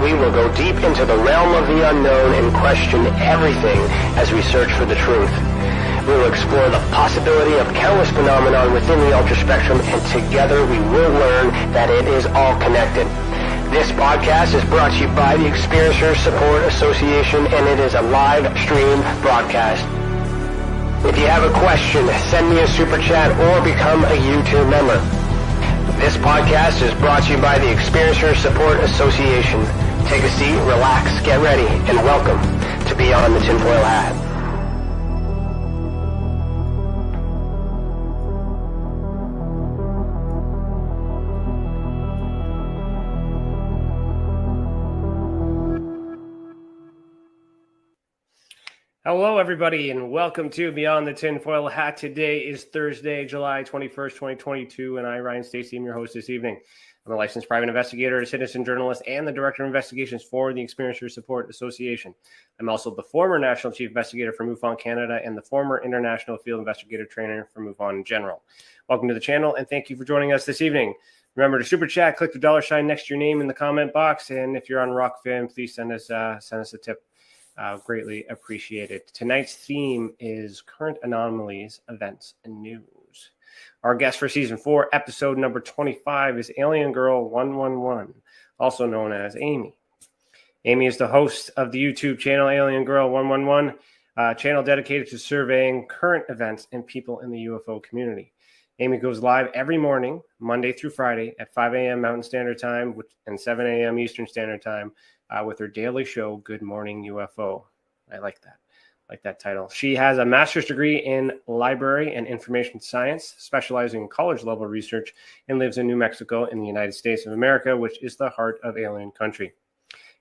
we will go deep into the realm of the unknown and question everything as we search for the truth. We will explore the possibility of countless phenomena within the ultra-spectrum, and together we will learn that it is all connected. This podcast is brought to you by the Experiencer Support Association, and it is a live stream broadcast. If you have a question, send me a super chat or become a YouTube member. This podcast is brought to you by the Experiencer Support Association. Take a seat, relax, get ready, and welcome to Beyond the Tinfoil Hat. Hello, everybody, and welcome to Beyond the Tinfoil Hat. Today is Thursday, July 21st, 2022, and I, Ryan Stacey, am your host this evening. I'm a licensed private investigator, a citizen journalist, and the director of investigations for the Experiencer Support Association. I'm also the former national chief investigator for MUFON Canada and the former international field investigator trainer for MUFON in general. Welcome to the channel, and thank you for joining us this evening. Remember to super chat, click the $ next to your name in the comment box, and if you're on Rockfin, please send us a tip. Greatly appreciated. Tonight's theme is current anomalies, events, and news. Our guest for season 4, episode number 25, is Aliengirl111, also known as Amy. Amy is the host of the YouTube channel Aliengirl111, a channel dedicated to surveying current events and people in the UFO community. Amy goes live every morning, Monday through Friday, at 5 a.m. Mountain Standard Time and 7 a.m. Eastern Standard Time, with her daily show, Good Morning UFO. I like that title. She has a master's degree in library and information science, specializing in college-level research, and lives in New Mexico in the United States of America, which is the heart of alien country.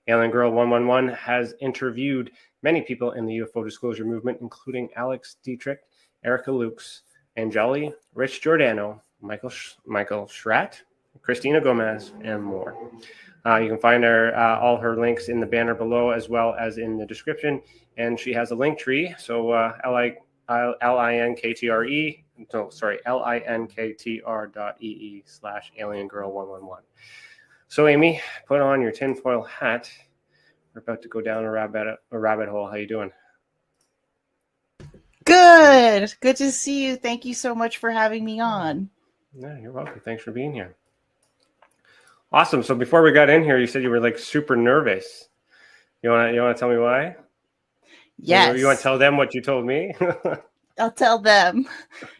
Aliengirl111 has interviewed many people in the UFO disclosure movement, including Alex Dietrich, Erica Lukes, Anjali, Rich Giordano, Michael Schratt, Cristina Gomez, and more. You can find all her links in the banner below, as well as in the description. And she has a link tree. So linktr.ee/aliengirl111. So Amy, put on your tinfoil hat. We're about to go down a rabbit hole. How you doing? Good to see you. Thank you so much for having me on. Yeah, you're welcome. Thanks for being here. Awesome. So before we got in here, you said you were like super nervous. You want to tell me why? Yes. You want to tell them what you told me? I'll tell them.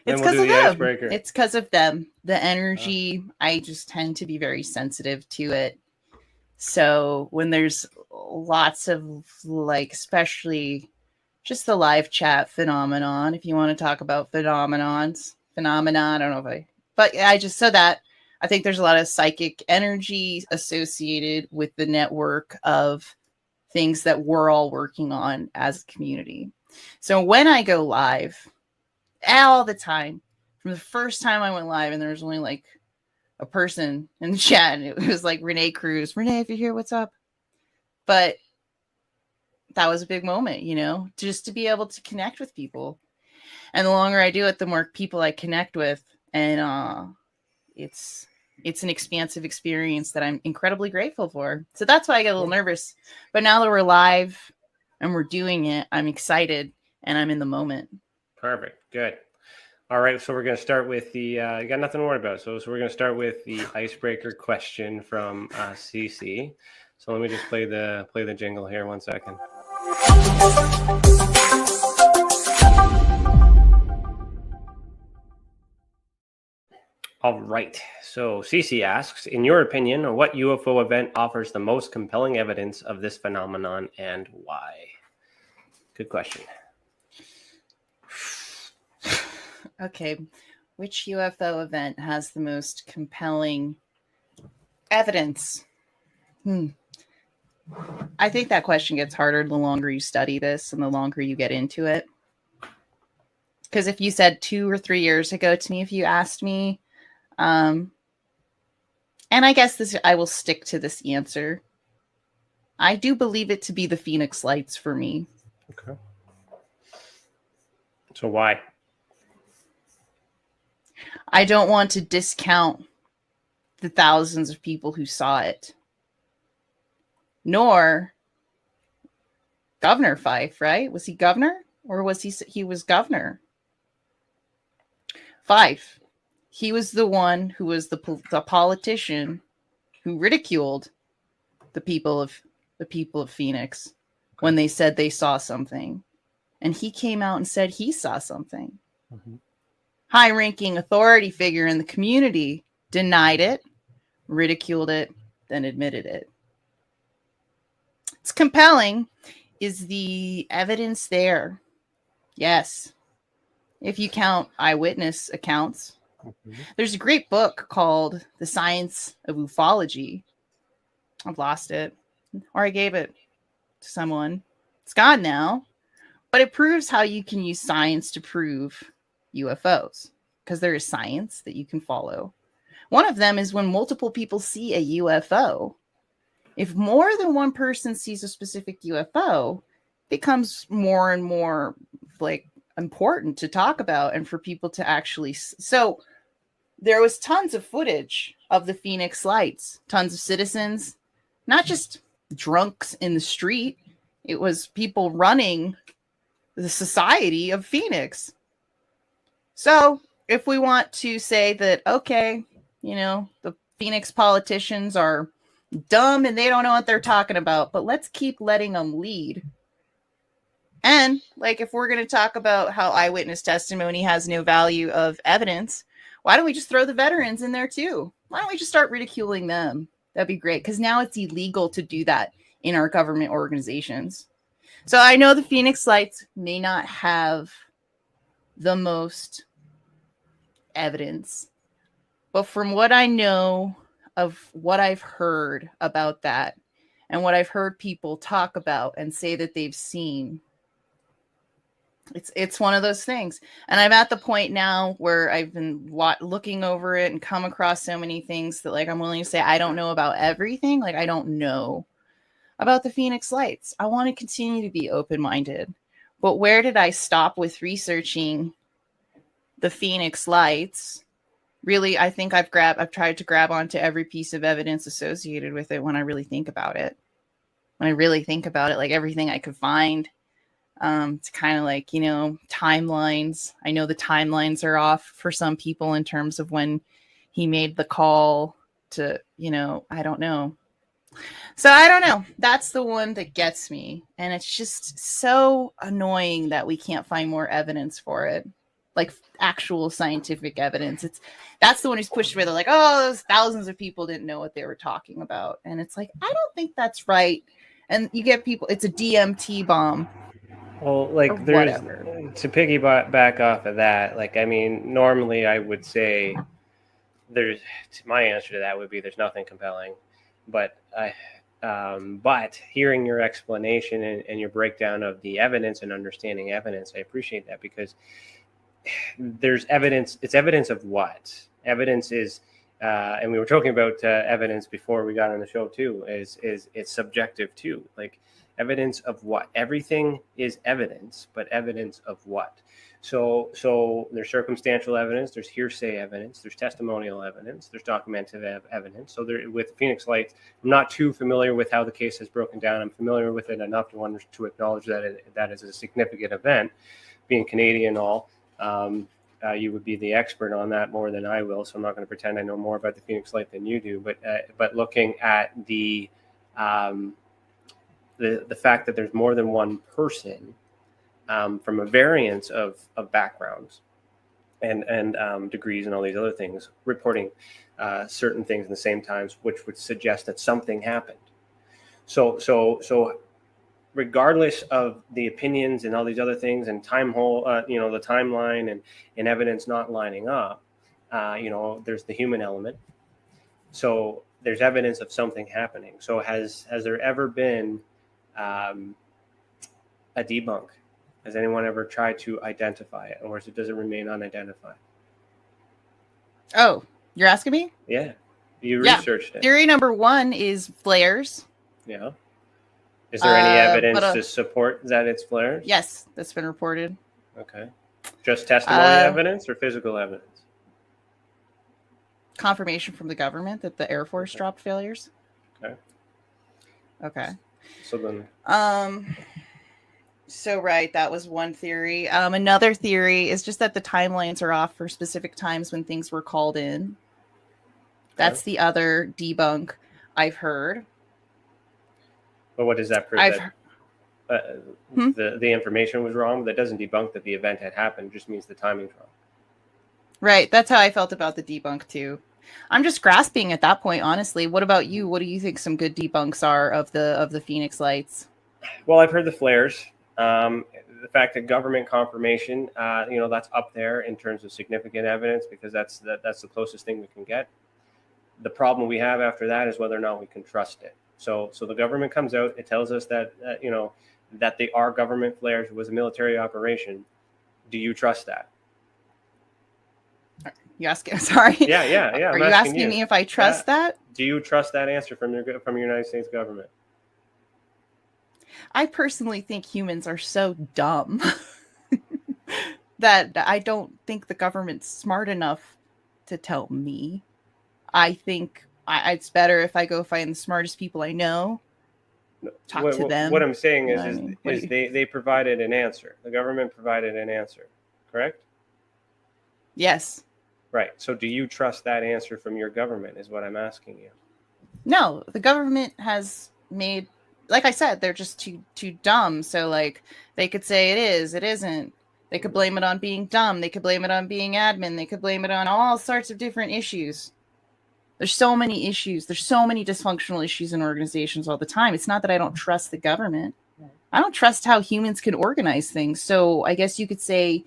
It's because of them. Icebreaker. It's because of them. The energy, I just tend to be very sensitive to it. So when there's lots of especially just the live chat phenomenon, if you want to talk about phenomena, I don't know but I just said that. I think there's a lot of psychic energy associated with the network of things that we're all working on as a community. So when I go live, all the time, from the first time I went live, and there was only a person in the chat, and it was Renee Cruz. Renee, if you're here, what's up? But that was a big moment, just to be able to connect with people. And the longer I do it, the more people I connect with. And it's an expansive experience that I'm incredibly grateful for. So that's why I get a little nervous. But now that we're live and we're doing it, I'm excited and I'm in the moment. Perfect. Good. All right. So we're going to start with the, you got nothing to worry about. So we're going to start with the icebreaker question from CC. So let me just play the jingle here. 1 second. All right. So CC asks, in your opinion, what UFO event offers the most compelling evidence of this phenomenon and why? Good question. Okay. Which UFO event has the most compelling evidence? I think that question gets harder the longer you study this and the longer you get into it. Because if you said 2 or 3 years ago to me, if you asked me, and I guess I will stick to this answer. I do believe it to be the Phoenix Lights for me. Okay. So why? I don't want to discount the thousands of people who saw it. nor Governor Fife, right? Was he governor or was he was governor? Fife. He was the one who was the politician who ridiculed the people of Phoenix when they said they saw something. And he came out and said he saw something. Mm-hmm. High-ranking authority figure in the community denied it, ridiculed it, then admitted it. It's compelling. Is the evidence there? Yes. If you count eyewitness accounts. Mm-hmm. There's a great book called The Science of Ufology. I've lost it. Or I gave it to someone. It's gone now. But it proves how you can use science to prove UFOs. Because there is science that you can follow. One of them is when multiple people see a UFO. If more than one person sees a specific UFO, it becomes more and more like important to talk about and for people to actually. So there was tons of footage of the Phoenix lights, tons of citizens, not just drunks in the street. It was people running the society of Phoenix. So if we want to say that, okay, you know, the Phoenix politicians are dumb and they don't know what they're talking about, but let's keep letting them lead. And like, if we're going to talk about how eyewitness testimony has no value of evidence, why don't we just throw the veterans in there too? Why don't we just start ridiculing them? That'd be great. Because now it's illegal to do that in our government organizations. So I know the Phoenix Lights may not have the most evidence, but from what I know of what I've heard about that and what I've heard people talk about and say that they've seen, it's one of those things. And I'm at the point now where I've been looking over it and come across so many things that like I'm willing to say I don't know about everything. Like I don't know about the Phoenix Lights. I want to continue to be open-minded. But where did I stop with researching the Phoenix Lights? Really, I think I've tried to grab onto every piece of evidence associated with it when I really think about it. When I really think about it, like everything I could find. It's kind of like, you know, timelines. I know the timelines are off for some people in terms of when he made the call to, you know, I don't know. So I don't know. That's the one that gets me. And it's just so annoying that we can't find more evidence for it. Like actual scientific evidence. That's the one who's pushed where they're like, oh, those thousands of people didn't know what they were talking about. And it's like, I don't think that's right. And you get people, it's a DMT bomb. Well, like there's to piggyback off of that. Like, I mean, normally I would say my answer to that would be there's nothing compelling, but but hearing your explanation and your breakdown of the evidence and understanding evidence, I appreciate that because there's evidence. It's evidence of what? Evidence is, and we were talking about evidence before we got on the show too. Is it's subjective too? Like evidence of what? Everything is evidence, but evidence of what? So there's circumstantial evidence, there's hearsay evidence, there's testimonial evidence, there's documented evidence. So there, with Phoenix Lights, I'm not too familiar with how the case has broken down. I'm familiar with it enough to acknowledge that that is a significant event. Being Canadian, you would be the expert on that more than I will. So I'm not going to pretend I know more about the Phoenix Light than you do. But looking at the fact that there's more than one person. From a variance of backgrounds and degrees and all these other things, reporting certain things in the same times, which would suggest that something happened. So regardless of the opinions and all these other things and the timeline and evidence not lining up, there's the human element. So there's evidence of something happening. So has there ever been a debunk? Has anyone ever tried to identify it, or does it remain unidentified? Oh, you're asking me? Yeah. You researched it. Theory number one is flares. Yeah. Is there any evidence to support that it's flares? Yes, that's been reported. Okay. Just testimony evidence or physical evidence? Confirmation from the government that the Air Force dropped failures. Okay. Okay. So then, So right, that was one theory. Another theory is just that the timelines are off for specific times when things were called in. That's the other debunk I've heard. but what does that prove? The information was wrong. That doesn't debunk that the event had happened. It just means the timing's wrong. Right. That's how I felt about the debunk too. I'm just grasping at that point, honestly. What about you? What do you think some good debunks are of the Phoenix Lights? Well, I've heard the flares. The fact that government confirmation, that's up there in terms of significant evidence, because that's the closest thing we can get. The problem we have after that is whether or not we can trust it. So the government comes out, it tells us that that they are government flares, it was a military operation. Do you trust that? You asking? Sorry. Yeah. Are you asking me if I trust that? Do you trust that answer from your United States government? I personally think humans are so dumb that I don't think the government's smart enough to tell me. I think it's better if I go find the smartest people I know, talk to them. What I'm saying is they provided an answer. The government provided an answer, correct? Yes. Right. So do you trust that answer from your government is what I'm asking you. No, the government has made, like I said, they're just too dumb. So like they could say it is, it isn't. They could blame it on being dumb. They could blame it on being admin. They could blame it on all sorts of different issues. There's so many issues. There's so many dysfunctional issues in organizations all the time. It's not that I don't trust the government. I don't trust how humans can organize things. So I guess you could say,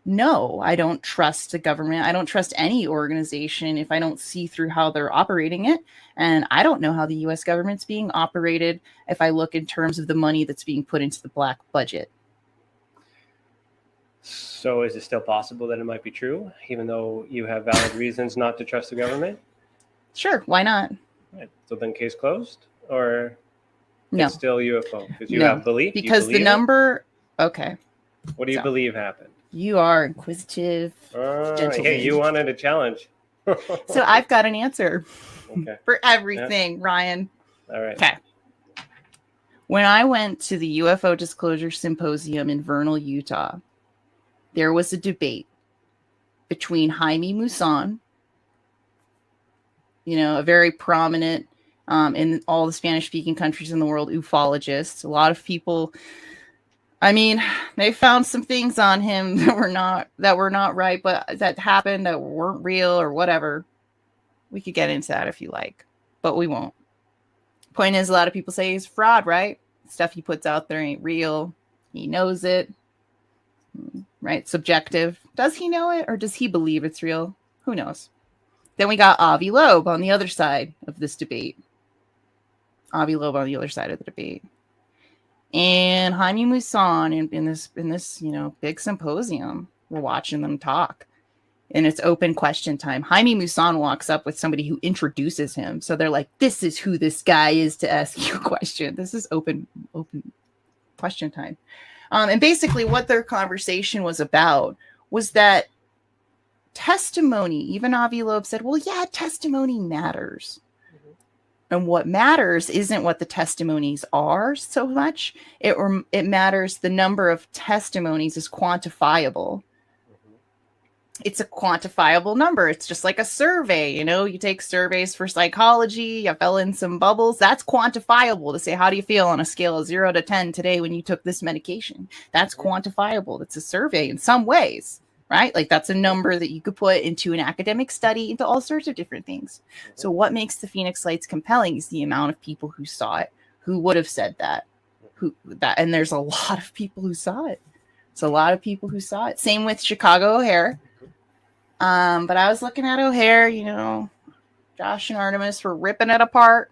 no, I don't trust the government. I don't trust any organization if I don't see through how they're operating it. And I don't know how the U.S. government's being operated if I look in terms of the money that's being put into the black budget. So is it still possible that it might be true, even though you have valid reasons not to trust the government? Sure, why not? Right. So then case closed? Or no. It's still UFO? Because you have belief? Because the number... Okay. What do you believe happened? You are inquisitive. Hey, you wanted a challenge. So I've got an answer for everything, yeah. Ryan. All right. Okay. When I went to the UFO Disclosure Symposium in Vernal, Utah, there was a debate between Jaime Maussan, a very prominent in all the Spanish-speaking countries in the world ufologist. A lot of people... I mean, they found some things on him that were not right, but that happened that weren't real or whatever. We could get into that if you like, but we won't. Point is, a lot of people say he's fraud, right? Stuff he puts out there ain't real. He knows it, right? Subjective. Does he know it or does he believe it's real? Who knows? Then we got Avi Loeb on the other side of this debate. And Jaime Maussan in this big symposium, we're watching them talk, and it's open question time. Jaime Maussan walks up with somebody who introduces him, so they're like, "This is who this guy is to ask you a question." This is open question time, and basically what their conversation was about was that testimony. Even Avi Loeb said, "Well, yeah, testimony matters." And what matters isn't what the testimonies are so much. It matters the number of testimonies is quantifiable. It's a quantifiable number. It's just like a survey. You take surveys for psychology. You fill in some bubbles. That's quantifiable to say, how do you feel on a scale of 0 to 10 today when you took this medication? That's quantifiable. That's a survey in some ways. Right? Like that's a number that you could put into an academic study, into all sorts of different things. So what makes the Phoenix Lights compelling is the amount of people who saw it, who would have said that, and there's a lot of people who saw it. It's a lot of people who saw it. Same with Chicago O'Hare. But I was looking at O'Hare, Josh and Artemis were ripping it apart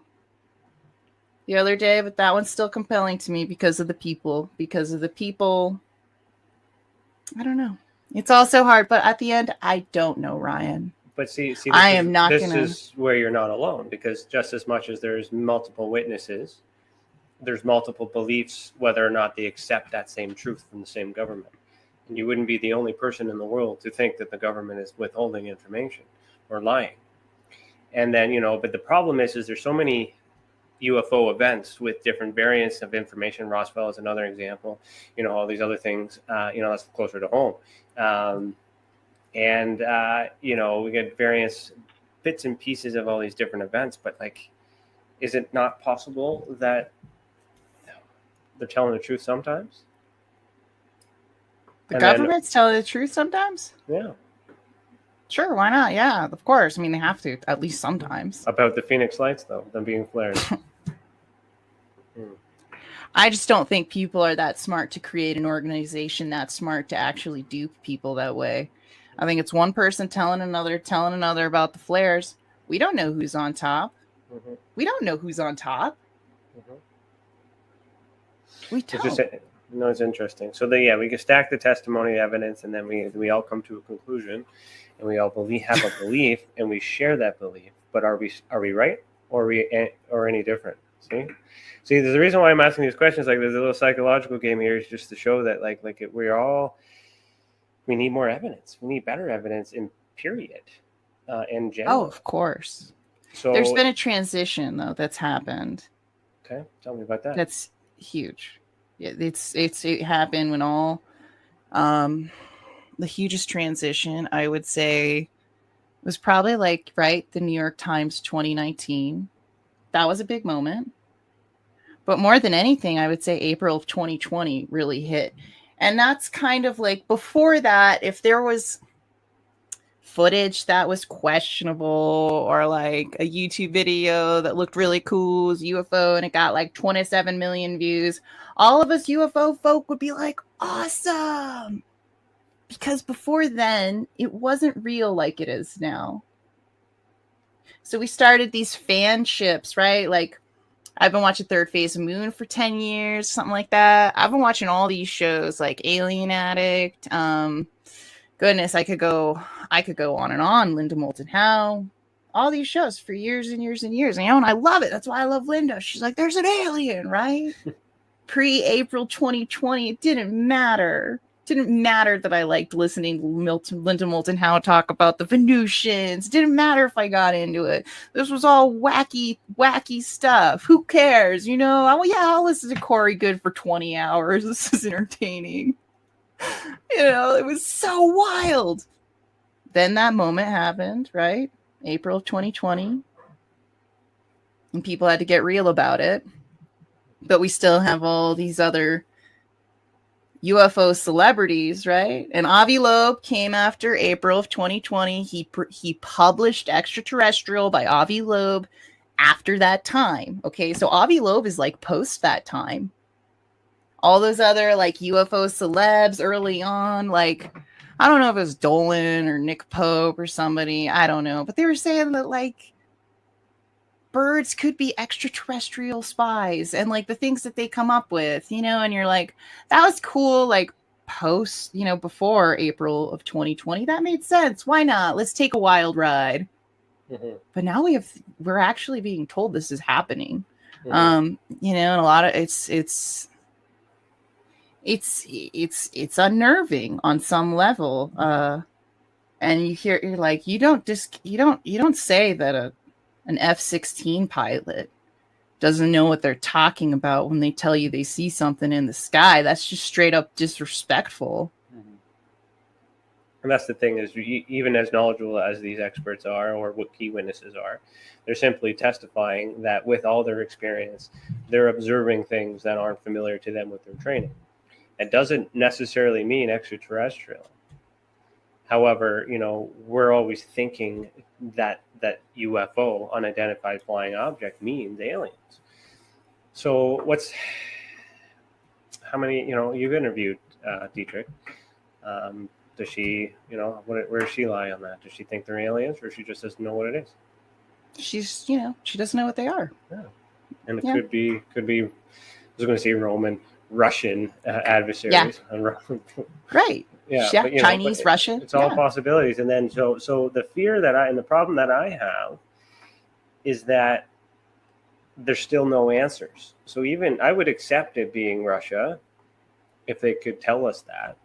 the other day, but that one's still compelling to me because of the people, I don't know. It's all so hard, but at the end, I don't know, Ryan. But see, this is where you're not alone, because just as much as there's multiple witnesses, there's multiple beliefs, whether or not they accept that same truth from the same government. And you wouldn't be the only person in the world to think that the government is withholding information or lying. And then, but the problem is there's so many UFO events with different variants of information. Roswell is another example. All these other things. That's closer to home. We get various bits and pieces of all these different events. But is it not possible that they're telling the truth sometimes? The government's telling the truth sometimes? Yeah. Sure, why not? Yeah, of course. I mean, they have to, at least sometimes. About the Phoenix Lights, though, them being flared. I just don't think people are that smart to create an organization that smart to actually dupe people that way. I think it's one person telling another about the flares. We don't know who's on top. Mm-hmm. We don't know who's on top. Mm-hmm. We don't. It's interesting. So we can stack the testimony evidence, and then we all come to a conclusion, and we all have a belief, and we share that belief. But are we right, or any different? See, there's a reason why I'm asking these questions. There's a little psychological game here, is just to show that we need more evidence. We need better evidence in period, in general. Oh, of course. So there's been a transition though that's happened. Okay, tell me about that. That's huge. It happened when all the hugest transition, I would say, was probably the New York Times 2019. That was a big moment. But more than anything, I would say April of 2020 really hit. And that's kind of before that, if there was footage that was questionable or a YouTube video that looked really cool as UFO and it got 27 million views, all of us UFO folk would be awesome. Because before then, it wasn't real like it is now. So we started these fanships, right? I've been watching Third Phase of Moon for 10 years, something like that. I've been watching all these shows like Alien Addict. Goodness, I could go on and on. Linda Moulton Howe. All these shows for years and years and years. And I love it. That's why I love Linda. She's there's an alien, right? Pre-April 2020, it didn't matter. Didn't matter that I liked listening to Linda Moulton Howe talk about the Venusians. Didn't matter if I got into it. This was all wacky stuff. Who cares? I'll listen to Corey Good for 20 hours. This is entertaining. It was so wild. Then that moment happened, right? April of 2020. And people had to get real about it. But we still have all these other UFO celebrities, right? And Avi Loeb came after April of 2020. He published Extraterrestrial by Avi Loeb after that time. Okay, so Avi Loeb is post that time. All those other UFO celebs early on, I don't know if it was Dolan or Nick Pope or somebody, I don't know, but they were saying that birds could be extraterrestrial spies and the things that they come up with, and you're that was cool, post, before April of 2020. That made sense. Why not? Let's take a wild ride. Mm-hmm. But now we're actually being told this is happening. Mm-hmm. And a lot of it's unnerving on some level. And you don't say that an F-16 pilot doesn't know what they're talking about when they tell you they see something in the sky. That's just straight up disrespectful. Mm-hmm. And that's the thing, is even as knowledgeable as these experts are, or what key witnesses are, they're simply testifying that with all their experience, they're observing things that aren't familiar to them with their training. It doesn't necessarily mean extraterrestrial. However, we're always thinking that UFO, unidentified flying object, means aliens. So how many, you've interviewed Dietrich. Does she, where does she lie on that? Does she think they're aliens, or she just doesn't know what it is? She's, she doesn't know what they are. Yeah. And it could be, I was going to say Russian adversaries. Yeah. Right. Yeah, but, Chinese, Russian. It's all possibilities. And then so the fear and the problem that I have is that there's still no answers. So even I would accept it being Russia if they could tell us that.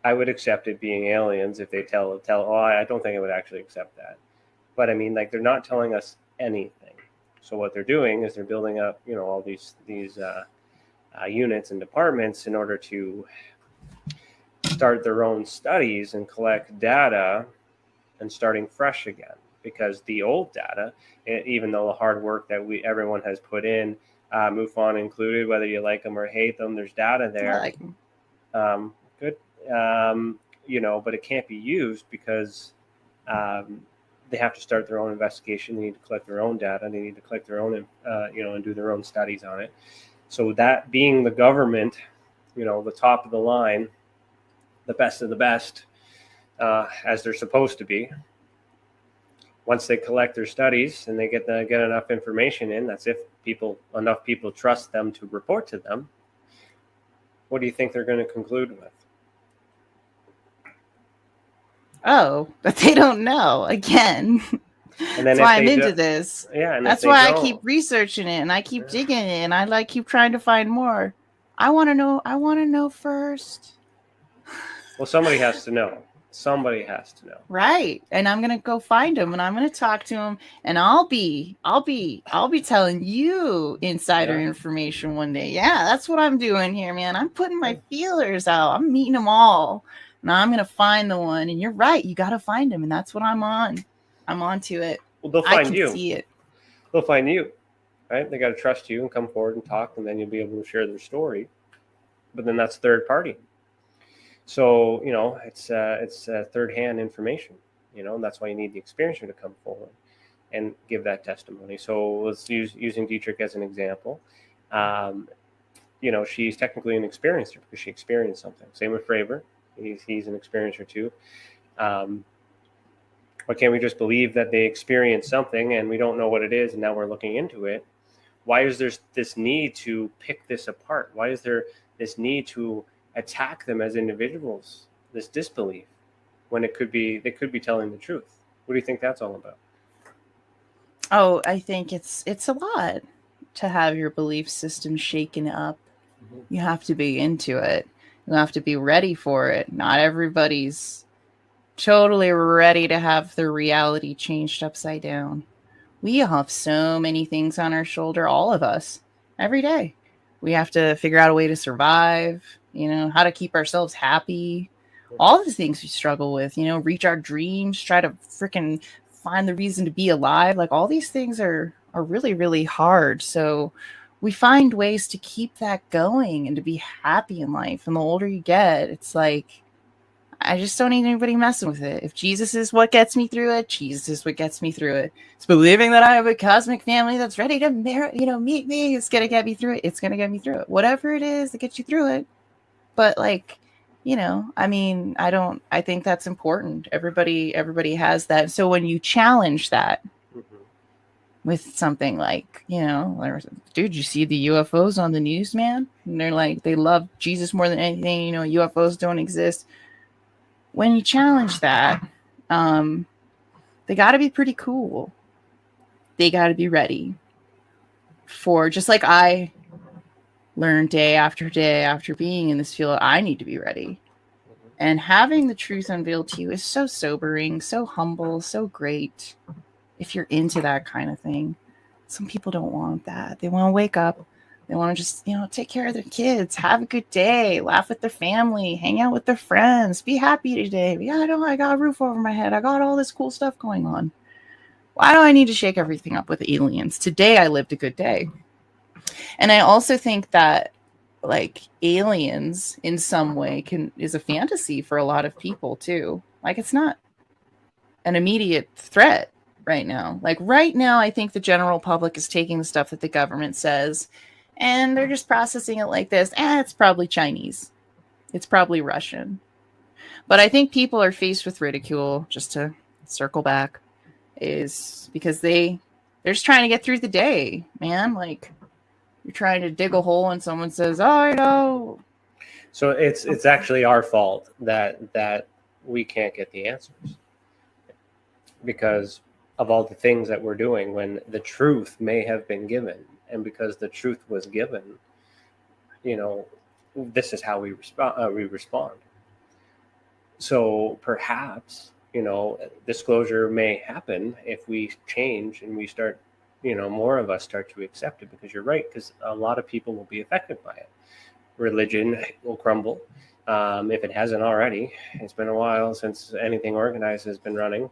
I would accept it being aliens if they tell. I don't think I would actually accept that. But I mean, they're not telling us anything. So what they're doing is they're building up, all these units and departments in order to start their own studies and collect data and starting fresh again. Because the old data, even though the hard work that everyone has put in, MUFON included, whether you like them or hate them, there's data there. I like them. Good. But it can't be used because they have to start their own investigation. They need to collect their own data. They need to collect their own, and do their own studies on it. So that being the government, the top of the line, the best of the best, as they're supposed to be. Once they collect their studies and they get enough information in, that's if enough people trust them to report to them. What do you think they're going to conclude with? Oh, but they don't know. Again, And then that's why I'm into this. Yeah, and that's why I keep researching it and I keep digging it and I keep trying to find more. I want to know. I want to know first. Well, somebody has to know. Somebody has to know. Right. And I'm going to go find him and I'm going to talk to him and I'll be telling you insider information one day. Yeah, that's what I'm doing here, man. I'm putting my feelers out. I'm meeting them all. Now I'm going to find the one. And you're right. You got to find him. And that's what I'm on. I'm on to it. Well, they'll find you. I can see it. They'll find you, right? They got to trust you and come forward and talk, and then you'll be able to share their story. But then that's third party. So, it's third-hand information, and that's why you need the experiencer to come forward and give that testimony. So let's using Dietrich as an example. She's technically an experiencer because she experienced something. Same with Fravor. He's an experiencer too. Why can't we just believe that they experienced something and we don't know what it is and now we're looking into it? Why is there this need to pick this apart? Why is there this need to attack them as individuals, this disbelief, when they could be telling the truth? What do you think that's all about? Oh, I think it's a lot to have your belief system shaken up. Mm-hmm. You have to be into it. You have to be ready for it. Not everybody's totally ready to have their reality changed upside down. We have so many things on our shoulder, all of us, every day. We have to figure out a way to survive, how to keep ourselves happy, all the things we struggle with, reach our dreams, try to freaking find the reason to be alive. Like all these things are really, really hard. So we find ways to keep that going and to be happy in life. And the older you get, it's like, I just don't need anybody messing with it. If Jesus is what gets me through it, Jesus is what gets me through it. It's believing that I have a cosmic family that's ready to meet me. It's going to get me through it. It's going to get me through it. Whatever it is that gets you through it. But I think that's important. Everybody has that. So when you challenge that with something like, dude, you see the UFOs on the news, man? And they're like, they love Jesus more than anything. UFOs don't exist. When you challenge that, they got to be pretty cool. They got to be ready for, just like I learned day after being in this field, I need to be ready. And having the truth unveiled to you is so sobering, so humble, so great. If you're into that kind of thing, some people don't want that. They want to wake up. They want to just, take care of their kids, have a good day, laugh with their family, hang out with their friends, be happy today. Yeah, I got a roof over my head. I got all this cool stuff going on. Why do I need to shake everything up with aliens? Today I lived a good day. And I also think that aliens in some way is a fantasy for a lot of people too. It's not an immediate threat right now. Right now, I think the general public is taking the stuff that the government says and they're just processing it like this. It's probably Chinese. It's probably Russian. But I think people are faced with ridicule, just to circle back, is because they're just trying to get through the day, man. You're trying to dig a hole and someone says, "Oh, I know." So it's actually our fault that we can't get the answers because of all the things that we're doing when the truth may have been given. And because the truth was given, this is how we respond. So perhaps, disclosure may happen if we change and we start more of us start to accept it, because you're right, because a lot of people will be affected by it. Religion will crumble. If it hasn't already. It's been a while since anything organized has been running.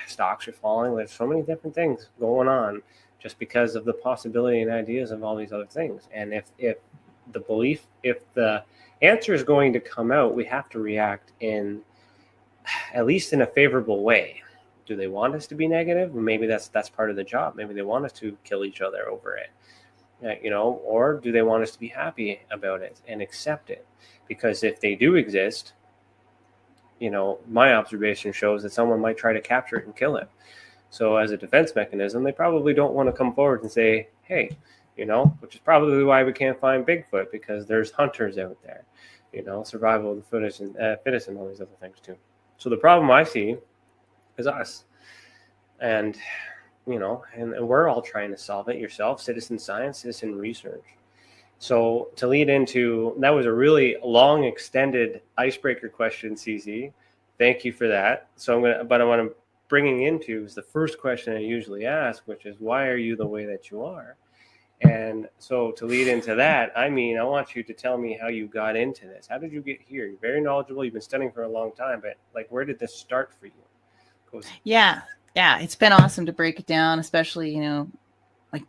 Stocks are falling. There's so many different things going on just because of the possibility and ideas of all these other things. And if the answer is going to come out, we have to react at least in a favorable way. Do they want us to be negative? Maybe that's part of the job. Maybe they want us to kill each other over it. Or do they want us to be happy about it and accept it? Because if they do exist, my observation shows that someone might try to capture it and kill it. So as a defense mechanism, they probably don't want to come forward and say, hey, which is probably why we can't find Bigfoot, because there's hunters out there, survival of the fittest and all these other things too. So the problem I see is us. And and we're all trying to solve it yourself, citizen science, citizen research. So to lead into, that was a really long, extended icebreaker question, CZ. Thank you for that. So what I'm bringing into is the first question I usually ask, which is, why are you the way that you are? And so to lead into that, I want you to tell me how you got into this. How did you get here? You're very knowledgeable. You've been studying for a long time, but where did this start for you? Yeah, it's been awesome to break it down, especially,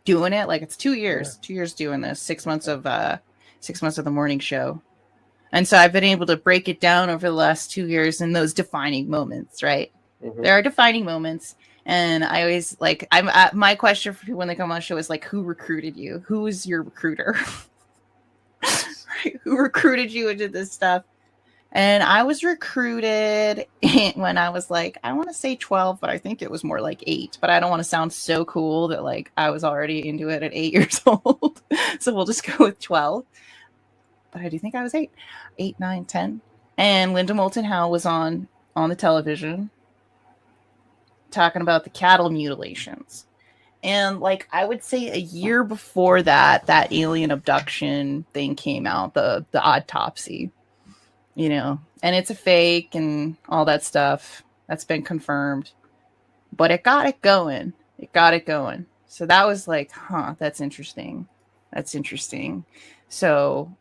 doing it. It's 2 years, yeah. 2 years doing this, 6 months of the morning show. And so I've been able to break it down over the last 2 years in those defining moments, right? Mm-hmm. There are defining moments. And I always my question for people when they come on the show is who recruited you? Who was your recruiter? Right? Who recruited you into this stuff? And I was recruited when I was I want to say 12, but I think it was more 8. But I don't want to sound so cool that I was already into it at 8 years old. So we'll just go with 12. But I do think I was 8, 9, 10. And Linda Moulton Howe was on the television talking about the cattle mutilations. And I would say a year before that alien abduction thing came out, the autopsy. And it's a fake and all that stuff. That's been confirmed. But it got it going. So that was that's interesting. So,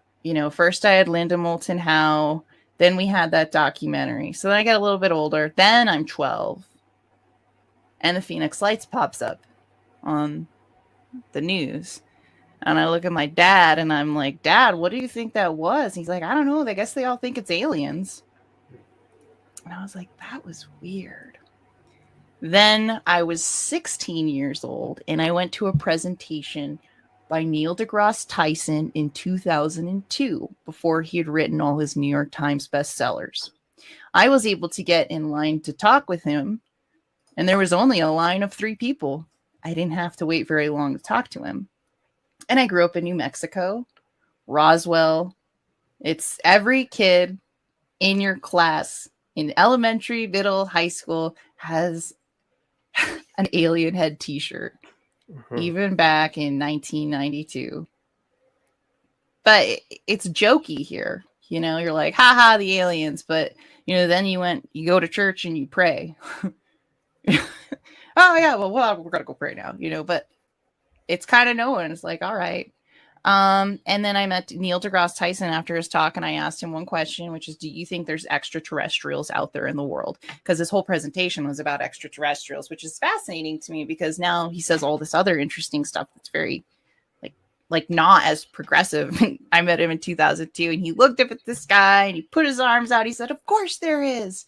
first I had Linda Moulton Howe. Then we had that documentary. So then I get a little bit older. Then I'm 12. And the Phoenix Lights pops up on the news. And I look at my dad and I'm like, Dad, what do you think that was? He's like, I don't know. I guess they all think it's aliens. And I was like, that was weird. Then I was 16 years old and I went to a presentation by Neil deGrasse Tyson in 2002 before he had written all his New York Times bestsellers. I was able to get in line to talk with him, and there was only a line of 3 people. I didn't have to wait very long to talk to him. And I grew up in New Mexico, Roswell. It's every kid in your class in elementary, middle, high school has an alien head t-shirt, even back in 1992. But it's jokey here. You're like, haha, the aliens. But, then you go to church and you pray. Oh, yeah, well, we're going to go pray now, but it's kind of known. It's all right. And then I met Neil deGrasse Tyson after his talk, and I asked him one question, which is, do you think there's extraterrestrials out there in the world? Because this whole presentation was about extraterrestrials, which is fascinating to me because now he says all this other interesting stuff that's very not as progressive. I met him in 2002 and he looked up at the sky and he put his arms out. He said, of course there is.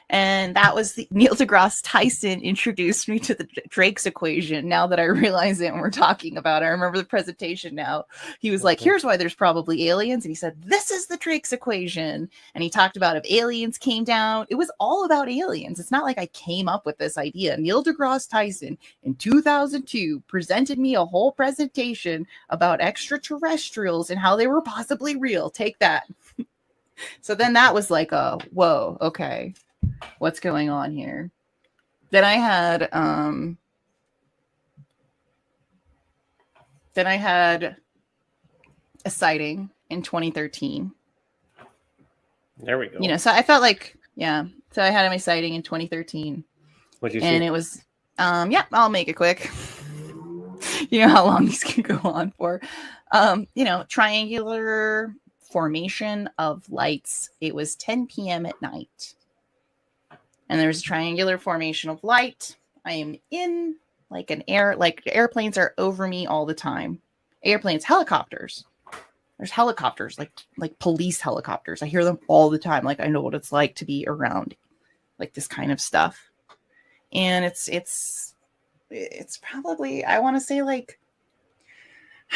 And that was Neil deGrasse Tyson introduced me to the Drake's equation. Now that I realize it and we're talking about it, I remember the presentation now. He was like, here's why there's probably aliens. And he said, this is the Drake's equation. And he talked about if aliens came down. It was all about aliens. It's not like I came up with this idea. Neil deGrasse Tyson in 2002 presented me a whole presentation about extraterrestrials and how they were possibly real. Take that. So then that was whoa, okay. What's going on here? Then I had a sighting in 2013. There we go. So I felt so I had my sighting in 2013. What'd you see? And it was Yeah, I'll make it quick. You know how long these can go on for. Triangular formation of lights. It was 10 p.m. at night. And there's a triangular formation of light. I am in like airplanes are over me all the time. Airplanes, helicopters. There's helicopters, like police helicopters. I hear them all the time. Like I know what it's like to be around like this kind of stuff. And it's probably, I want to say like,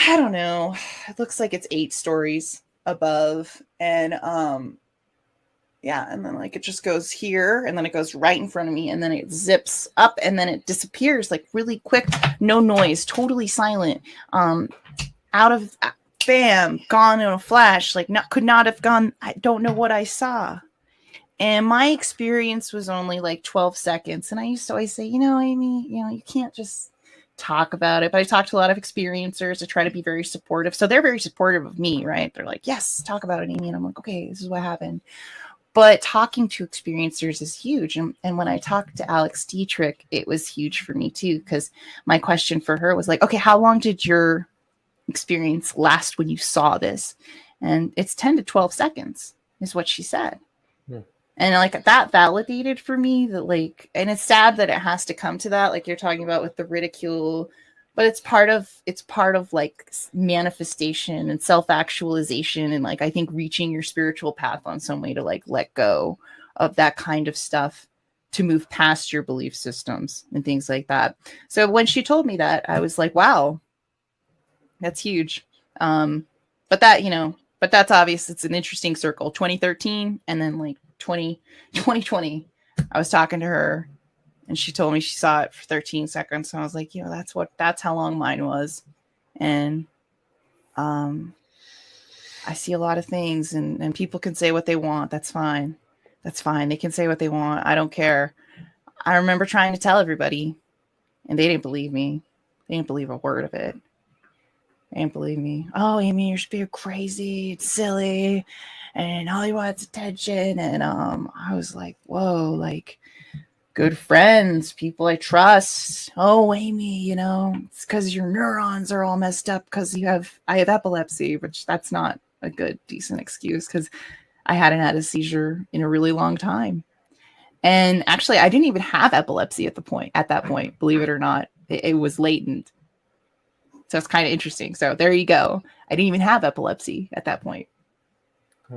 I don't know. It looks like it's 8 stories above. And yeah, and then like it just goes here and then it goes right in front of me and then it zips up and then it disappears like really quick, no noise, totally silent. Out of bam, gone in a flash, like could not have gone. I don't know what I saw. And my experience was only like 12 seconds. And I used to always say, Amy, you can't just talk about it. But I talked to a lot of experiencers. I try to be very supportive. So they're very supportive of me, right? They're like, yes, talk about it, Amy. And I'm like, okay, this is what happened. But talking to experiencers is huge. And when I talked to Alex Dietrich, it was huge for me too. Because my question for her was like, okay, how long did your experience last when you saw this? And it's 10 to 12 seconds is what she said. And like that validated for me that like, and it's sad that it has to come to that, like you're talking about with the ridicule, but it's part of like manifestation and self-actualization. And like, I think reaching your spiritual path on some way to like, let go of that kind of stuff to move past your belief systems and things like that. So when she told me that, I was like, wow, that's huge. But that's obvious. It's an interesting circle. 2013 and then like 2020, I was talking to her and she told me she saw it for 13 seconds. So I was like, that's how long mine was. And I see a lot of things and people can say what they want. That's fine. They can say what they want. I don't care. I remember trying to tell everybody and they didn't believe me. They didn't believe a word of it. They didn't believe me. Oh, Amy, you're being crazy. It's silly. And all he wants attention. And I was like, whoa, like good friends, people I trust. Oh, Amy, it's because your neurons are all messed up because I have epilepsy, which that's not a good, decent excuse because I hadn't had a seizure in a really long time. And actually, I didn't even have epilepsy at that point, believe it or not. It was latent. So it's kind of interesting. So there you go. I didn't even have epilepsy at that point.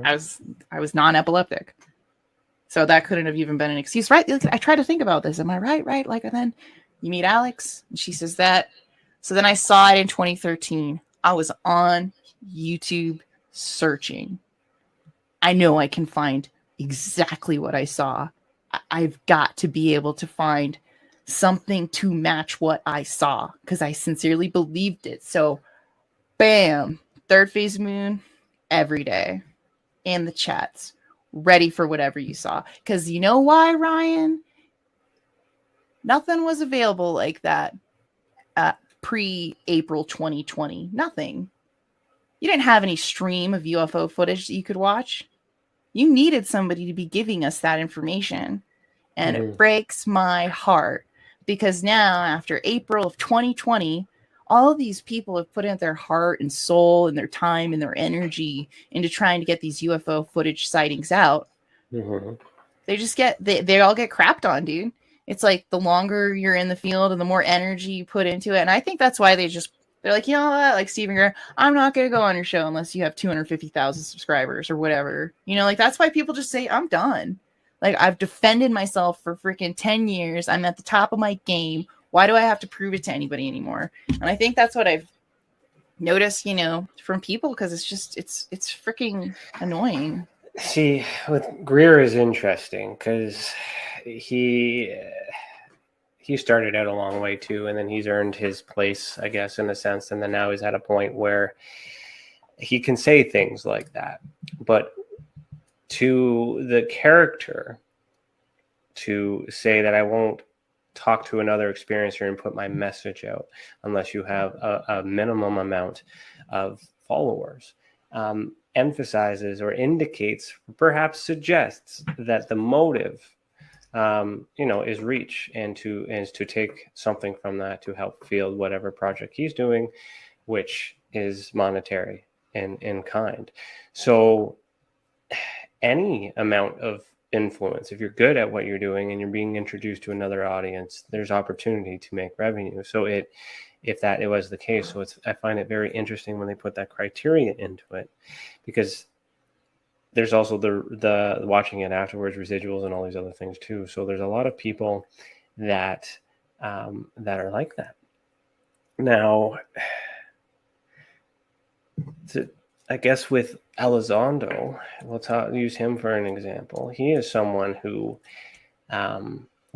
I was non-epileptic. So that couldn't have even been an excuse, right? I try to think about this. Am I right? Right? Like, and then you meet Alex and she says that. So then I saw it in 2013. I was on YouTube searching. I know I can find exactly what I saw. I've got to be able to find something to match what I saw because I sincerely believed it. So bam, third phase moon every day in the chats, ready for whatever you saw. Because you know why, Ryan? Nothing was available like that pre-April 2020. Nothing. You didn't have any stream of UFO footage that you could watch. You needed somebody to be giving us that information. And it breaks my heart because now after April of 2020, all of these people have put in their heart and soul and their time and their energy into trying to get these UFO footage sightings out. They just they all get crapped on, dude. It's like the longer you're in the field and the more energy you put into it. And I think that's why they're like, you know what? Like Stephen Greer, I'm not going to go on your show unless you have 250,000 subscribers or whatever. Like that's why people just say, I'm done. Like I've defended myself for freaking 10 years. I'm at the top of my game. Why do I have to prove it to anybody anymore? And I think that's what I've noticed, from people because it's freaking annoying. See, with Greer is interesting because he started out a long way too, and then he's earned his place, I guess, in a sense, and then now he's at a point where he can say things like that. But to the character to say that I won't talk to another experiencer and put my message out unless you have a minimum amount of followers, emphasizes or indicates, perhaps suggests that the motive is reach and to take something from that to help field whatever project he's doing, which is monetary and in kind. So any amount of influence, if you're good at what you're doing and you're being introduced to another audience, there's opportunity to make revenue. So if that it was the case, so I find it very interesting when they put that criteria into it, because there's also the watching it afterwards, residuals, and all these other things too. So there's a lot of people that are like that. Now, I guess with Elizondo, use him for an example. He is someone who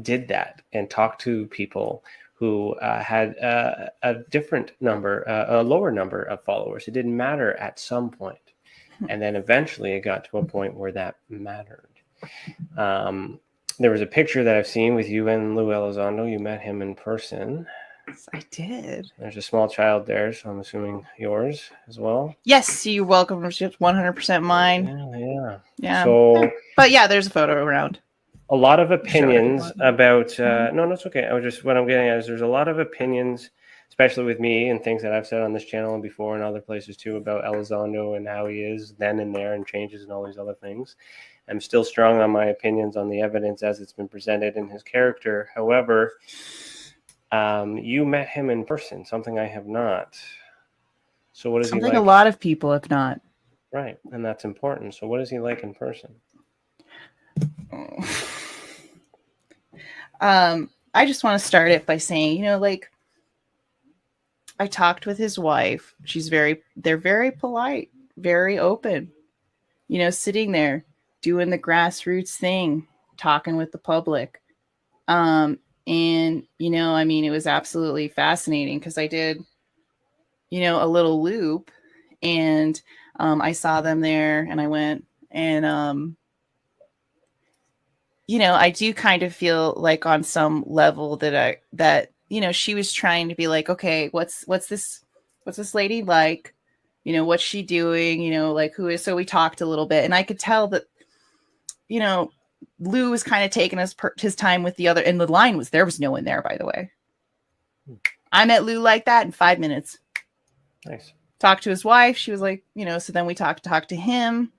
did that and talked to people who had a different number, a lower number of followers. It didn't matter at some point. And then eventually it got to a point where that mattered. There was a picture that I've seen with you and Lou Elizondo. You met him in person. Yes, I did. There's a small child there, so I'm assuming yours as well. Yes, you're welcome. It's 100% mine. Yeah. So, but yeah, there's a photo around. A lot of opinions about. No, it's okay. What I'm getting at is there's a lot of opinions, especially with me and things that I've said on this channel and before and other places too, about Elizondo and how he is then and there and changes and all these other things. I'm still strong on my opinions on the evidence as it's been presented in his character. However, you met him in person, something I have not. So what is he like? Something a lot of people have not. Right, and that's important. So what is he like in person? I just want to start it by saying, I talked with his wife. They're very polite, very open, sitting there doing the grassroots thing, talking with the public. And, it was absolutely fascinating because I did, a little loop and I saw them there and I went and, I do kind of feel like on some level that she was trying to be like, okay, what's this lady like? What's she doing? Who is, so we talked a little bit and I could tell that, Lou was kind of taking his time with the other, and the line there was no one there, by the way. I met Lou like that in 5 minutes. Nice. Talked to his wife. She was like, so then we talked to him.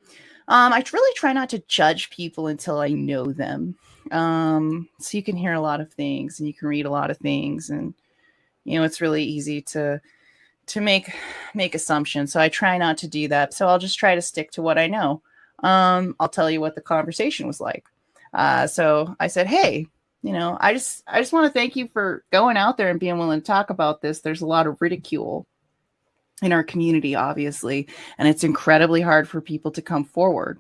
I really try not to judge people until I know them. So you can hear a lot of things and you can read a lot of things and, it's really easy to make assumptions. So I try not to do that. So I'll just try to stick to what I know. I'll tell you what the conversation was like. So I said, hey, I just want to thank you for going out there and being willing to talk about this. There's a lot of ridicule in our community, obviously, and it's incredibly hard for people to come forward.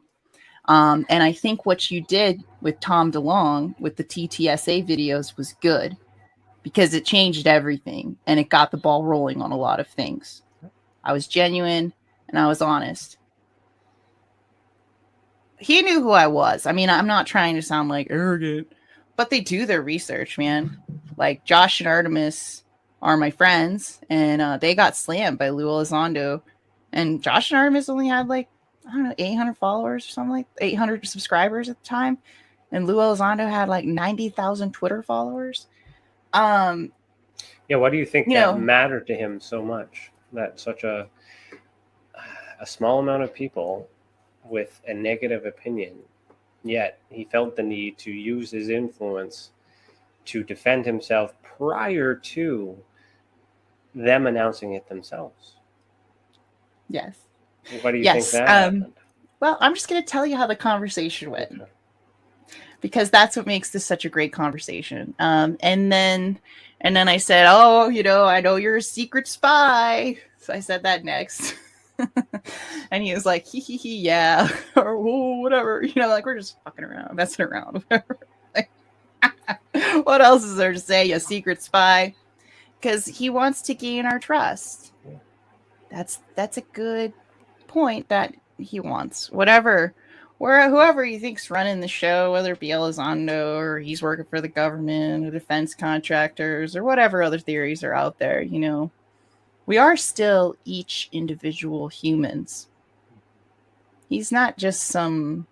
And I think what you did with Tom DeLonge with the TTSA videos was good because it changed everything and it got the ball rolling on a lot of things. I was genuine and I was honest. He knew who I was. I mean, I'm not trying to sound like arrogant, but they do their research, man. Like Josh and Artemis are my friends, and they got slammed by Lou Elizondo. And Josh and Artemis only had 800 followers or something, 800 subscribers at the time. And Lou Elizondo had 90,000 Twitter followers. Yeah, why do you think that mattered to him so much? That such a small amount of people with a negative opinion, yet he felt the need to use his influence to defend himself prior to them announcing it themselves. Yes. What do you think that happened? Well, I'm just going to tell you how the conversation went. Okay. Because that's what makes this such a great conversation. And then I said, oh, I know you're a secret spy. So I said that next. And he was like, hee, yeah, or whatever, we're just fucking around, messing around. What else is there to say? You secret spy, because he wants to gain our trust. That's a good point that he wants whoever he thinks running the show, whether it be Elizondo or he's working for the government or defense contractors or whatever other theories are out there. We are still each individual humans. He's not just some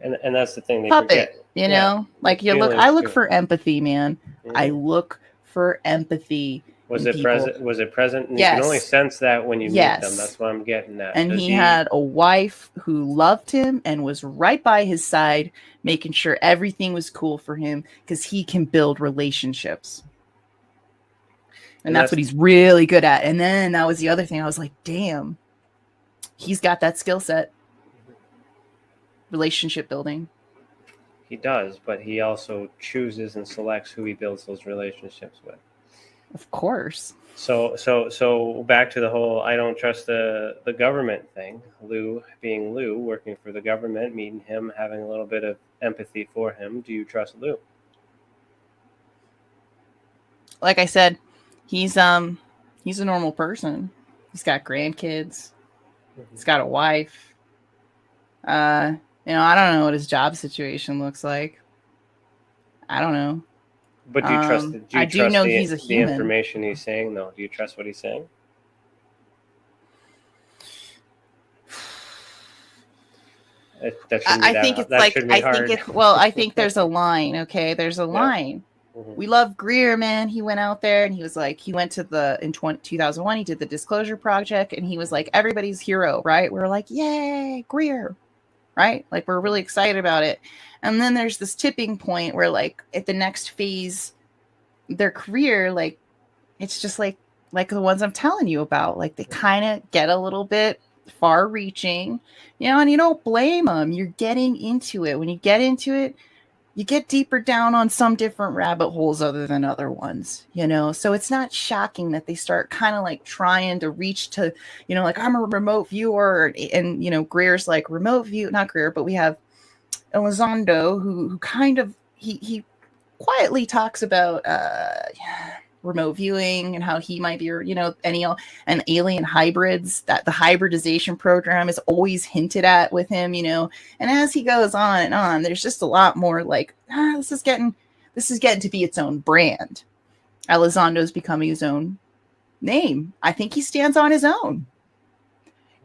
and that's the thing they puppet. forget. You know, like you look. feelings I look too. for empathy, man. Mhm. I look for empathy. Was in it people. present? Was it present? And Yes. You can only sense that when you meet Yes. them. That's what I'm getting at. And he had a wife who loved him and was right by his side, making sure everything was cool for him because he can build relationships. And that's what he's really good at. And then that was the other thing. I was like, damn, he's got that skill set. Relationship building. He does, but he also chooses and selects who he builds those relationships with. Of course. So back to the whole I don't trust the government thing. Lou being Lou, working for the government, meeting him, having a little bit of empathy for him. Do you trust Lou? Like I said, he's a normal person. He's got grandkids. He's got a wife. I don't know what his job situation looks like. I don't know. But do you trust? I do know he's a human. The information he's saying, though. Do you trust what he's saying? I think there's a line. Okay, there's a line. Mm-hmm. We love Greer, man. He went out there and he was like, he went to in 2001. He did the Disclosure Project, and he was like everybody's hero, right? We're like, yay, Greer, right? Like we're really excited about it. And then there's this tipping point where, like, at the next phase, their career, like, it's just like the ones I'm telling you about. Like, they kind of get a little bit far-reaching, and you don't blame them. You're getting into it. When you get into it, you get deeper down on some different rabbit holes other than other ones, So it's not shocking that they start kind of like trying to reach to, like, I'm a remote viewer, and Greer's like remote view, not Greer, but we have Elizondo, who kind of he quietly talks about remote viewing and how he might be, and alien hybrids, that the hybridization program is always hinted at with him, and as he goes on and on, there's just a lot more like, this is getting to be its own brand. Elizondo's becoming his own name. I think he stands on his own.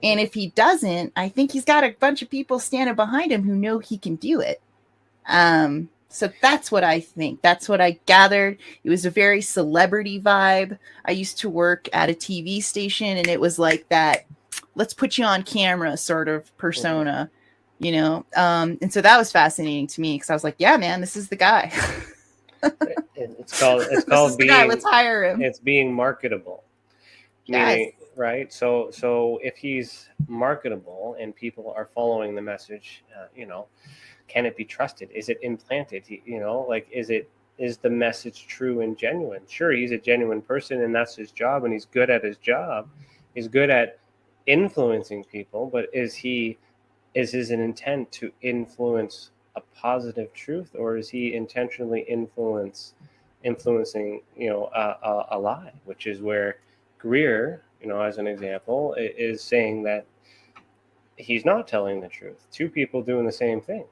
And if he doesn't, I think he's got a bunch of people standing behind him who know he can do it. So that's what I think. That's what I gathered. It was a very celebrity vibe. I used to work at a TV station, and it was like that, let's put you on camera sort of persona, And so that was fascinating to me because I was like, yeah, man, this is the guy. It's called being, guy. Let's hire him. It's being marketable. Yes. Meaning, right? So if he's marketable and people are following the message, can it be trusted? Is it implanted? Is the message true and genuine? Sure, he's a genuine person and that's his job, and he's good at his job. He's good at influencing people, but is his intent to influence a positive truth, or is he intentionally influencing, a lie, which is where Greer, as an example, is saying that he's not telling the truth. Two people doing the same thing.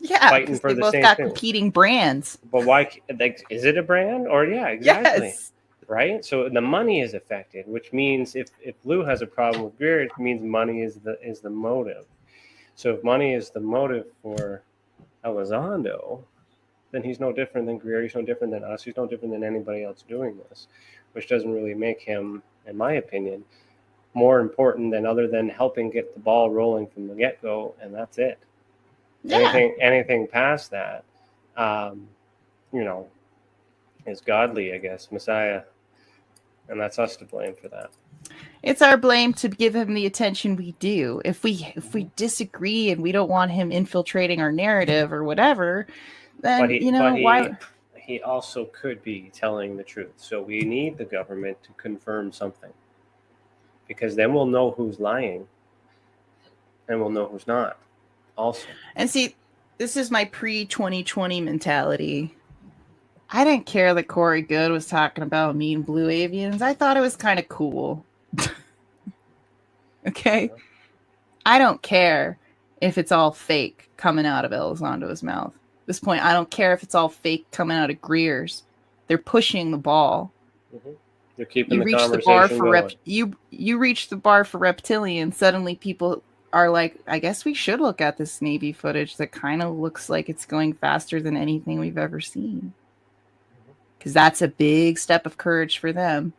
Yeah, fighting for they the both same got thing. Competing brands. But why? Like, is it a brand? Or yeah, exactly. Yes. Right. So the money is affected, which means if Lou has a problem with Greer, it means money is the motive. So if money is the motive for Elizondo, then he's no different than Greer. He's no different than us. He's no different than anybody else doing this, which doesn't really make him, in my opinion, more important other than helping get the ball rolling from the get-go, and that's it. Yeah. Anything past that, is godly, I guess, Messiah, and that's us to blame for that. It's our blame to give him the attention we do. If we disagree and we don't want him infiltrating our narrative or whatever, then why? He also could be telling the truth. So we need the government to confirm something, because then we'll know who's lying, and we'll know who's not. Also, and see, this is my pre-2020 mentality. I didn't care that Corey Good was talking about mean blue avians. I thought it was kind of cool. Okay? I don't care if it's all fake coming out of Elizondo's mouth. At this point, I don't care if it's all fake coming out of Greer's. They're pushing the ball. Mm-hmm. They're keeping the conversation going. You reach the bar for reptilians, suddenly people are like, I guess we should look at this Navy footage that kind of looks like it's going faster than anything we've ever seen. Because that's a big step of courage for them.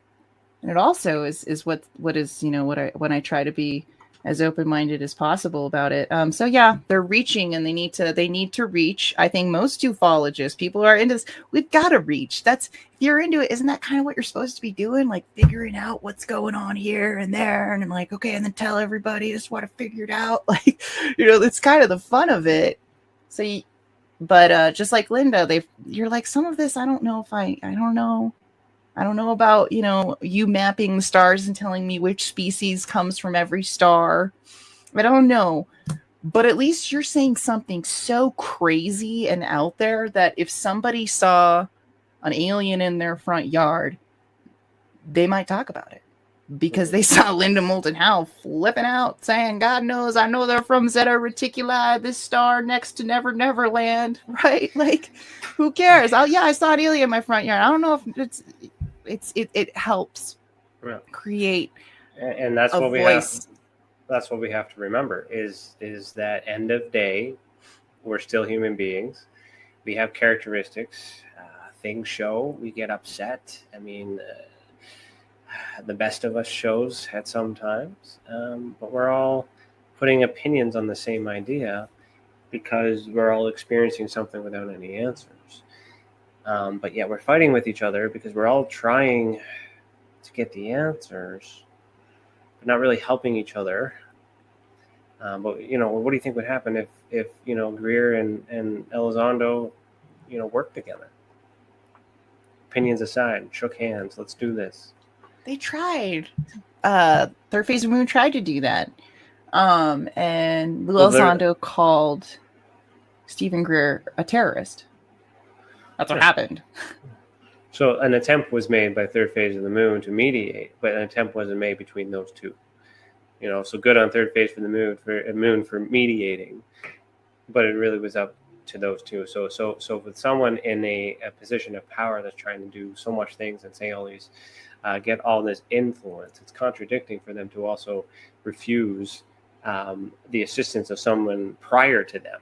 And it also is what is, you know, when I try to be as open-minded as possible about it. So yeah, they're reaching, and they need to reach. I think most ufologists, people who are into this, we've got to reach. That's, if you're into it, isn't that kind of what you're supposed to be doing? Like figuring out what's going on here and there, and I'm like, okay, and then tell everybody this is what I figured out. Like, you know, that's kind of the fun of it. So, but just like Linda, you're like, some of this, I don't know about, you know, you mapping the stars and telling me which species comes from every star. I don't know. But at least you're saying something so crazy and out there that if somebody saw an alien in their front yard, they might talk about it. Because they saw Linda Moulton Howe flipping out, saying, God knows, I know they're from Zeta Reticuli, this star next to Never Neverland, right? Like, who cares? I saw an alien in my front yard. I don't know if it helps create and that's what voice. That's what we have to remember is that end of day, we're still human beings. We have characteristics. Things show. We get upset. I mean, the best of us shows at some times, but we're all putting opinions on the same idea because we're all experiencing something without any answers. But yet we're fighting with each other because we're all trying to get the answers, but not really helping each other. But, you know, what do you think would happen if you know, Greer and Elizondo, you know, worked together? Opinions aside, shook hands, let's do this. They tried. Third Phase of Moon tried to do that. And Elizondo called Stephen Greer a terrorist. That's what happened. So an attempt was made by Third Phase of the Moon to mediate, but an attempt wasn't made between those two. You know, so good on Third Phase for the Moon for mediating, but it really was up to those two. So with someone in a position of power that's trying to do so much things and say all these, get all this influence, it's contradicting for them to also refuse the assistance of someone prior to them,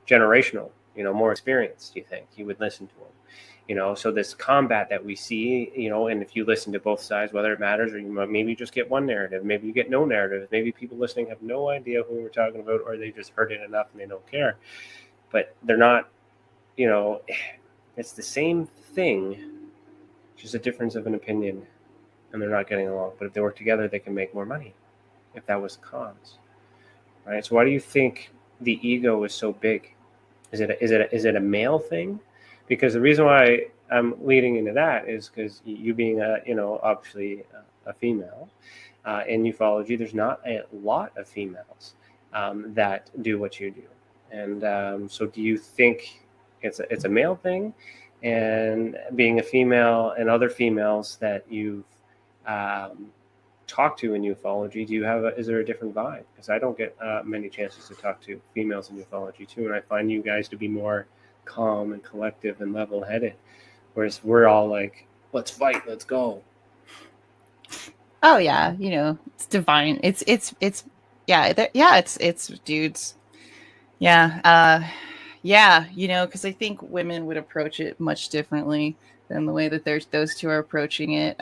generational, you know, more experienced. You think you would listen to them? You know, so this combat that we see, you know, and if you listen to both sides, whether it matters or you might maybe just get one narrative, maybe you get no narrative, maybe people listening have no idea who we're talking about, or they just heard it enough and they don't care. But they're not, you know, it's the same thing, just a difference of an opinion, and they're not getting along. But if they work together, they can make more money, if that was the cause, right? So why do you think the ego is so big? Is it a male thing? Because the reason why I'm leading into that is because you being obviously a female in ufology, there's not a lot of females that do what you do. And so do you think it's a male thing? And being a female and other females that you've talked to in ufology, is there a different vibe? Because I don't get many chances to talk to females in ufology too, and I find you guys to be more calm and collective and level-headed, whereas we're all like, let's fight, let's go. Oh yeah, you know, it's divine. It's dudes. Yeah, you know, because I think women would approach it much differently than the way that those two are approaching it.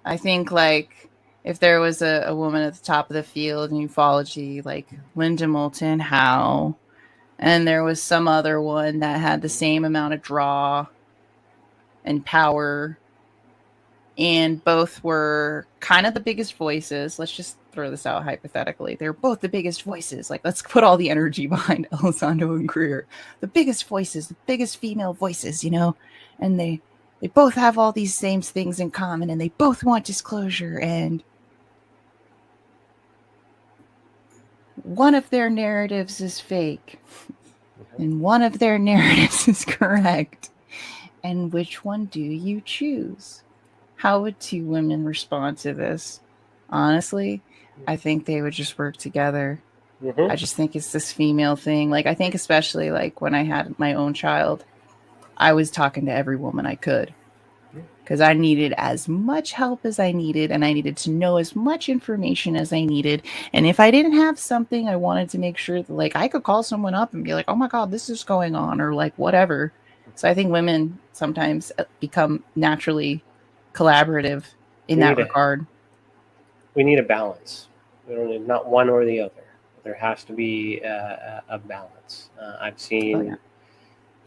I think, like, if there was a woman at the top of the field in ufology, like Linda Moulton Howe, and there was some other one that had the same amount of draw and power, and both were kind of the biggest voices. Let's just throw this out hypothetically. They're both the biggest voices. Like, let's put all the energy behind Elizondo and Greer. The biggest voices, the biggest female voices, you know, and they both have all these same things in common, and they both want disclosure, and one of their narratives is fake, and one of their narratives is correct. And which one do you choose? How would two women respond to this? Honestly, I think they would just work together. Mm-hmm. I just think it's this female thing. Like, I think especially like when I had my own child, I was talking to every woman I could. because I needed as much help as I needed, and I needed to know as much information as I needed. And if I didn't have something, I wanted to make sure that like I could call someone up and be like, oh my God, this is going on, or like whatever. So I think women sometimes become naturally collaborative in that regard. We need a balance. We don't need not one or the other. There has to be a balance. I've seen,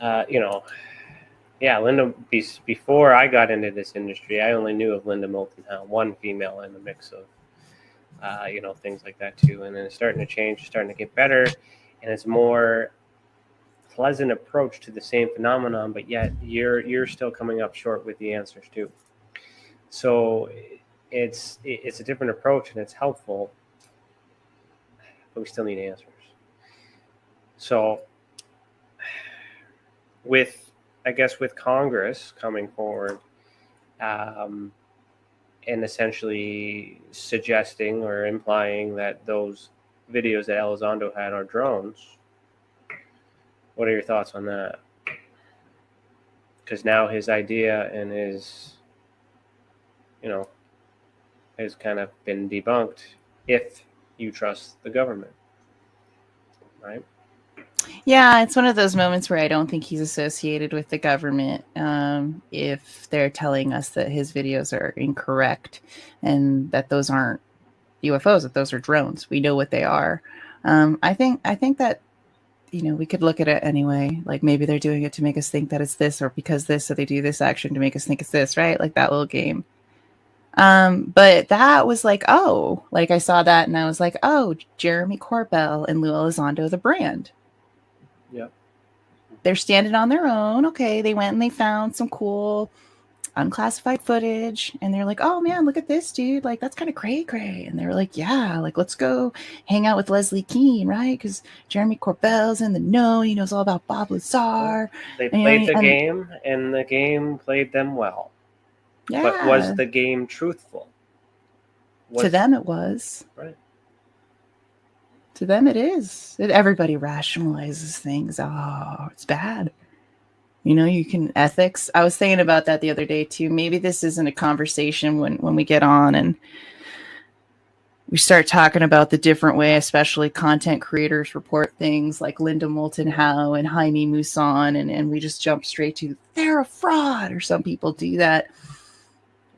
Linda, before I got into this industry, I only knew of Linda Moulton Howe, one female in the mix of, things like that too. And then it's starting to change, starting to get better. And it's more pleasant approach to the same phenomenon, but yet you're still coming up short with the answers too. So it's a different approach and it's helpful, but we still need answers. So with Congress coming forward and essentially suggesting or implying that those videos that Elizondo had are drones, what are your thoughts on that? Because now his idea and his, has kind of been debunked if you trust the government, right? Yeah, it's one of those moments where I don't think he's associated with the government if they're telling us that his videos are incorrect and that those aren't UFOs, that those are drones. We know what they are. I think that, we could look at it anyway. Like maybe they're doing it to make us think that it's this, or because this, so they do this action to make us think it's this, right? Like that little game. But that was like, I saw that and I was like, Jeremy Corbell and Lou Elizondo, the brand. Yep. They're standing on their own. Okay. They went and they found some cool unclassified footage and they're like, oh man, look at this, dude. Like, that's kind of cray. And they were like, yeah, like, let's go hang out with Leslie Keane, right? Because Jeremy Corbell's in the know. He knows all about Bob Lazar. They played the game and the game played them well. Yeah. But was the game truthful? To them, it was. Right. To them, it is. Everybody rationalizes things. Oh, it's bad. You can ethics. I was thinking about that the other day too. Maybe this isn't a conversation when we get on and we start talking about the different way, especially content creators report things like Linda Moulton Howe and Jaime Maussan, and we just jump straight to they're a fraud, or some people do that.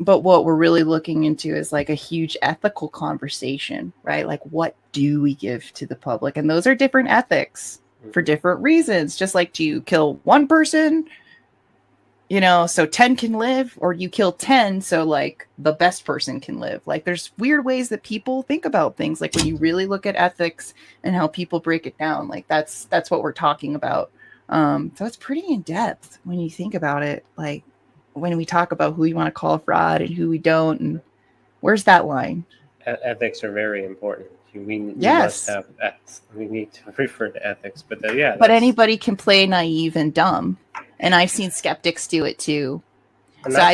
But what we're really looking into is like a huge ethical conversation, right? Like, what do we give to the public? And those are different ethics for different reasons. Just like, do you kill one person, so 10 can live, or you kill 10 so like the best person can live? Like, there's weird ways that people think about things. Like when you really look at ethics and how people break it down, like that's what we're talking about. So it's pretty in depth when you think about it. Like, when we talk about who we want to call a fraud and who we don't, and where's that line? Ethics are very important. We yes. must have ethics. We need to refer to ethics, but yeah. But anybody can play naive and dumb, and I've seen skeptics do it too. And that's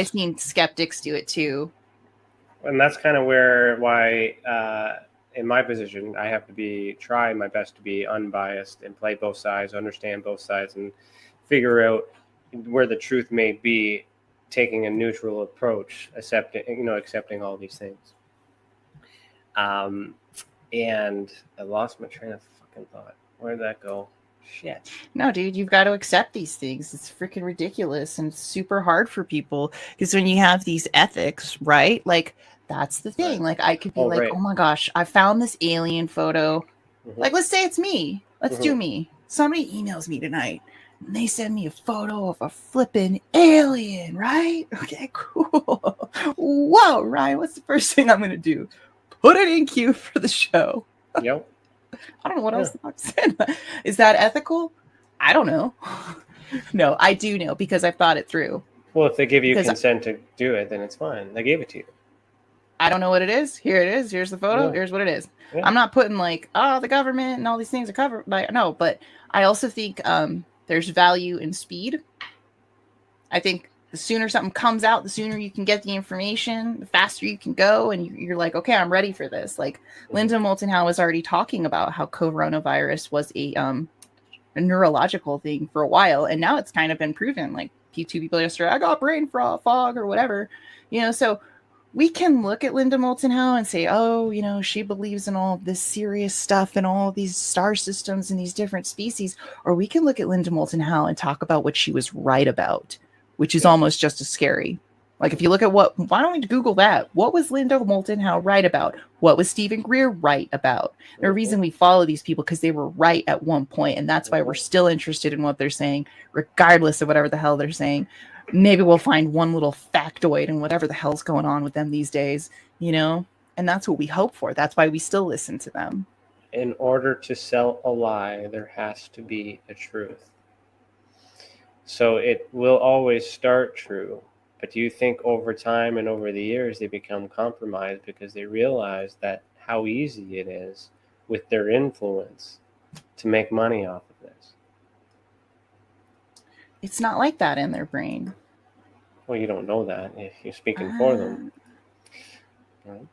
kind of why in my position, I have to try my best to be unbiased and play both sides, understand both sides, and figure out where the truth may be, taking a neutral approach, accepting all these things. And I lost my train of fucking thought. Where did that go? Shit. No, dude, you've got to accept these things. It's freaking ridiculous and super hard for people because when you have these ethics, right? Like, that's the thing. Like, I could be oh my gosh, I found this alien photo. Mm-hmm. Like, let's say it's me. Let's do me. Somebody emails me tonight. And they send me a photo of a flippin' alien, right? Okay, cool. Whoa, Ryan, what's the first thing I'm going to do? Put it in queue for the show. Yep. I don't know what else to say. Is that ethical? I don't know. No, I do know because I've thought it through. Well, if they give you consent to do it, then it's fine. They gave it to you. I don't know what it is. Here it is. Here's the photo. Yeah. Here's what it is. Yeah. I'm not putting like, the government and all these things are covered. No, but I also think there's value in speed. I think the sooner something comes out, the sooner you can get the information, the faster you can go. And you're like, okay, I'm ready for this. Like Linda Moulton Howe was already talking about how coronavirus was a neurological thing for a while. And now it's kind of been proven like two people yesterday, I got brain fog or whatever, so we can look at Linda Moulton Howe and say, oh, she believes in all this serious stuff and all these star systems and these different species. Or we can look at Linda Moulton Howe and talk about what she was right about, which is almost just as scary. Like if you look at why don't we Google that? What was Linda Moulton Howe right about? What was Stephen Greer right about? The reason we follow these people because they were right at one point, and that's why we're still interested in what they're saying, regardless of whatever the hell they're saying. Maybe we'll find one little factoid in whatever the hell's going on with them these days, and that's what we hope for. That's why we still listen to them. In order to sell a lie, there has to be a truth. So it will always start true. But do you think over time and over the years they become compromised because they realize that how easy it is with their influence to make money off of this? It's not like that in their brain. Well, you don't know that if you're speaking for them. Right?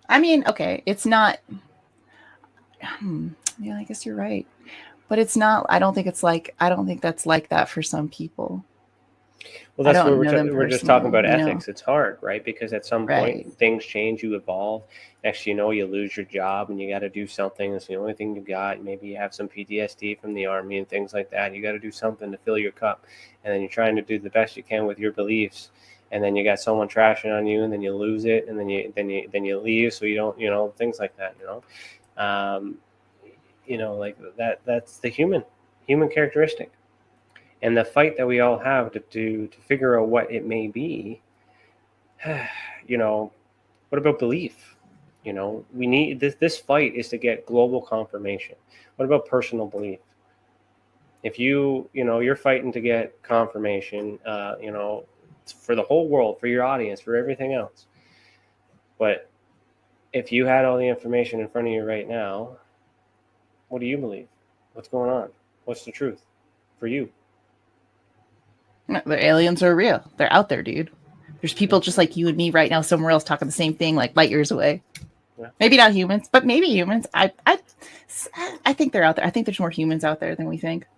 I mean, okay, it's not. Yeah, I guess you're right, but it's not. I don't think that's like that for some people. Well, that's what we're just talking about ethics. It's hard, right? Because at some point things change, you evolve. Next, you lose your job and you got to do something. It's the only thing you got. Maybe you have some PTSD from the army and things like that. You got to do something to fill your cup. And then you're trying to do the best you can with your beliefs. And then you got someone trashing on you and then you lose it. And then you leave. So you don't, things like that, like that's the human characteristic. And the fight that we all have to figure out what it may be, what about belief? We need this fight is to get global confirmation. What about personal belief? If you're fighting to get confirmation, for the whole world, for your audience, for everything else. But if you had all the information in front of you right now, what do you believe? What's going on? What's the truth for you? The aliens are real. They're out there, dude. There's people just like you and me right now somewhere else talking the same thing, like light years away. Yeah. Maybe not humans, but maybe humans. I think they're out there. I think there's more humans out there than we think.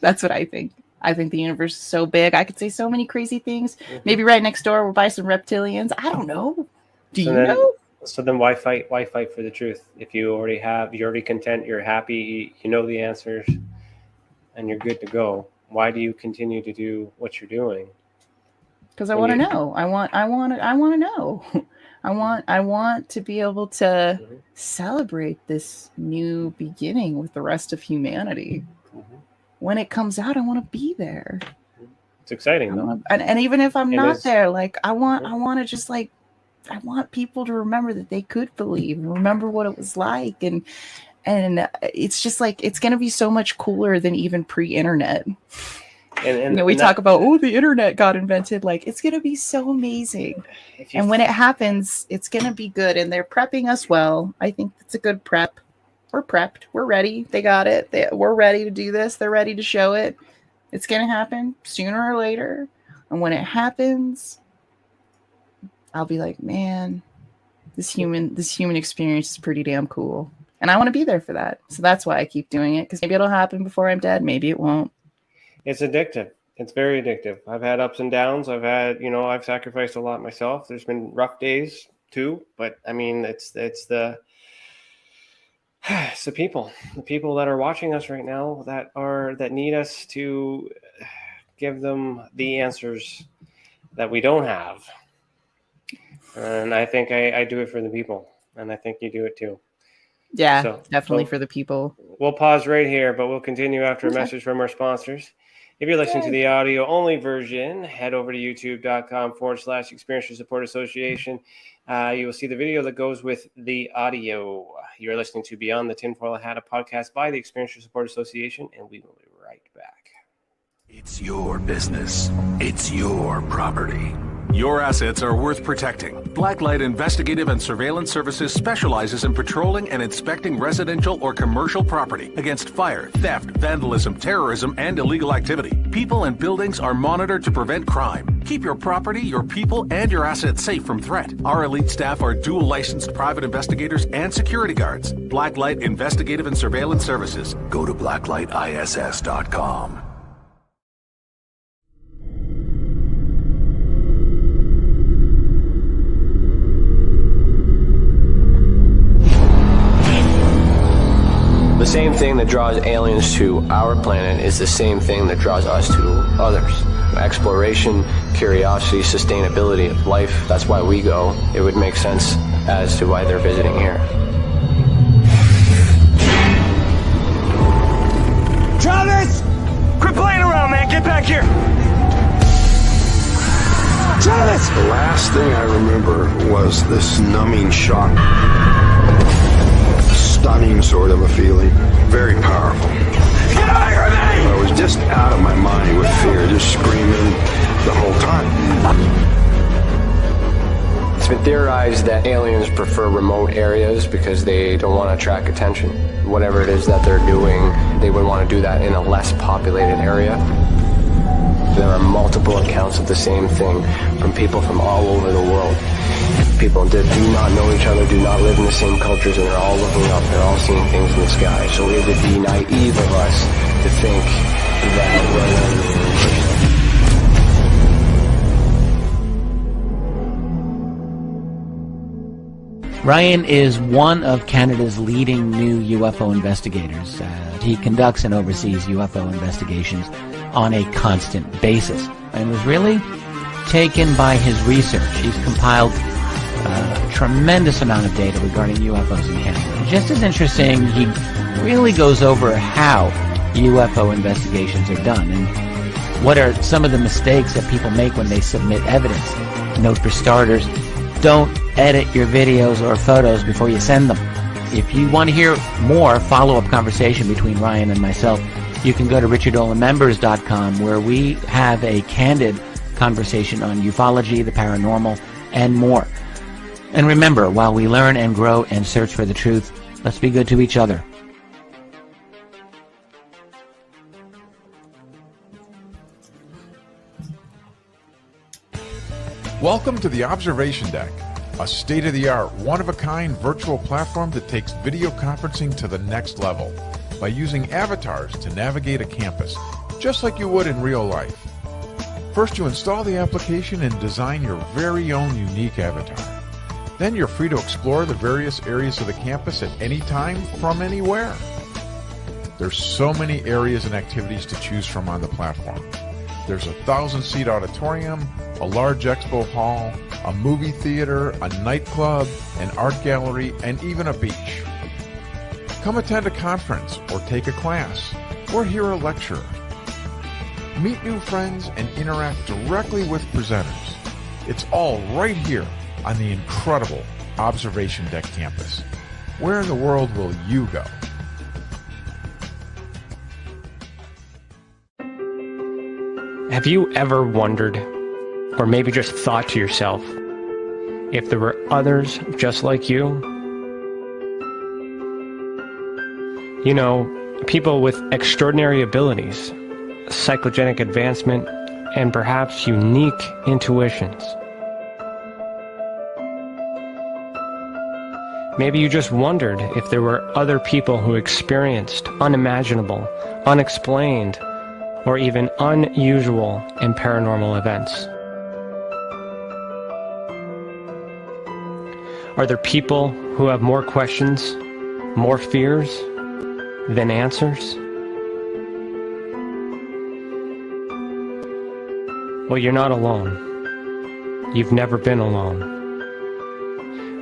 That's what I think. I think the universe is so big. I could say so many crazy things. Mm-hmm. Maybe right next door we'll buy some reptilians. I don't know. Do you know? So then why fight? Why fight for the truth? If you're already content, you're happy, you know the answers, and you're good to go. Why do you continue to do what you're doing? Because I want to know. I want to know. I want to be able to celebrate this new beginning with the rest of humanity. Mm-hmm. When it comes out, I want to be there. It's exciting, though. And even if I'm not there, like I want to just like, I want people to remember that they could believe and remember what it was like. And it's just like, it's going to be so much cooler than even pre-internet. And we talk about, the internet got invented. Like, it's going to be so amazing. And when it happens, it's going to be good. And they're prepping us well. I think it's a good prep. We're prepped. We're ready. They got it. We're ready to do this. They're ready to show it. It's going to happen sooner or later. And when it happens, I'll be like, man, this human experience is pretty damn cool. And I want to be there for that. So that's why I keep doing it. Because maybe it'll happen before I'm dead. Maybe it won't. It's addictive. It's very addictive. I've had ups and downs. I've sacrificed a lot myself. There's been rough days too. But I mean, it's the people that are watching us right now that need us to give them the answers that we don't have. And I think I do it for the people. And I think you do it too. Yeah, definitely for the people. We'll pause right here, but we'll continue after a message from our sponsors. If you're listening to the audio-only version, head over to youtube.com/Experience Your Support Association. You will see the video that goes with the audio. You're listening to Beyond the Tinfoil Hat, a podcast by the Experience Your Support Association, and we will be right back. It's your business. It's your property. Your assets are worth protecting. Blacklight Investigative and Surveillance Services specializes in patrolling and inspecting residential or commercial property against fire, theft, vandalism, terrorism, and illegal activity. People and buildings are monitored to prevent crime. Keep your property, your people, and your assets safe from threat. Our elite staff are dual licensed private investigators and security guards. Blacklight Investigative and Surveillance Services. Go to blacklightiss.com. same thing that draws aliens to our planet is the same thing that draws us to others. Exploration, curiosity, sustainability of life. That's why we go. It would make sense as to why they're visiting here. Travis! Quit playing around, man. Get back here. Travis! The last thing I remember was this numbing shock. Stunning sort of a feeling. Very powerful. Get out of here, man! I was just out of my mind with fear, just screaming the whole time. It's been theorized that aliens prefer remote areas because they don't want to attract attention. Whatever it is that they're doing, they would want to do that in a less populated area. There are multiple accounts of the same thing from people from all over the world. People that do not know each other, do not live in the same cultures, and they're all looking up, they're all seeing things in the sky. So it would be naive of us to think that Ryan is one of Canada's leading new UFO investigators. He conducts and oversees UFO investigations on a constant basis and was really taken by his research. He's compiled a tremendous amount of data regarding UFOs in Canada. And just as interesting, he really goes over how UFO investigations are done and what are some of the mistakes that people make when they submit evidence. Note for starters, don't edit your videos or photos before you send them. If you want to hear more follow-up conversation between Ryan and myself, you can go to richardolanmembers.com, where we have a candid conversation on ufology, the paranormal, and more. And remember, while we learn and grow and search for the truth, let's be good to each other. Welcome to the Observation Deck, a state-of-the-art, one-of-a-kind virtual platform that takes video conferencing to the next level by using avatars to navigate a campus, just like you would in real life. First, you install the application and design your very own unique avatar. Then you're free to explore the various areas of the campus at any time from anywhere. There's so many areas and activities to choose from on the platform. There's a 1,000-seat auditorium, a large expo hall, a movie theater, a nightclub, an art gallery, and even a beach. Come attend a conference or take a class or hear a lecture. Meet new friends and interact directly with presenters. It's all right here on the incredible Observation Deck campus. Where in the world will you go? Have you ever wondered, or maybe just thought to yourself, if there were others just like you? You know, people with extraordinary abilities, psychogenic advancement, and perhaps unique intuitions. Maybe you just wondered if there were other people who experienced unimaginable, unexplained, or even unusual and paranormal events. Are there people who have more questions, more fears than answers? Well, you're not alone. You've never been alone.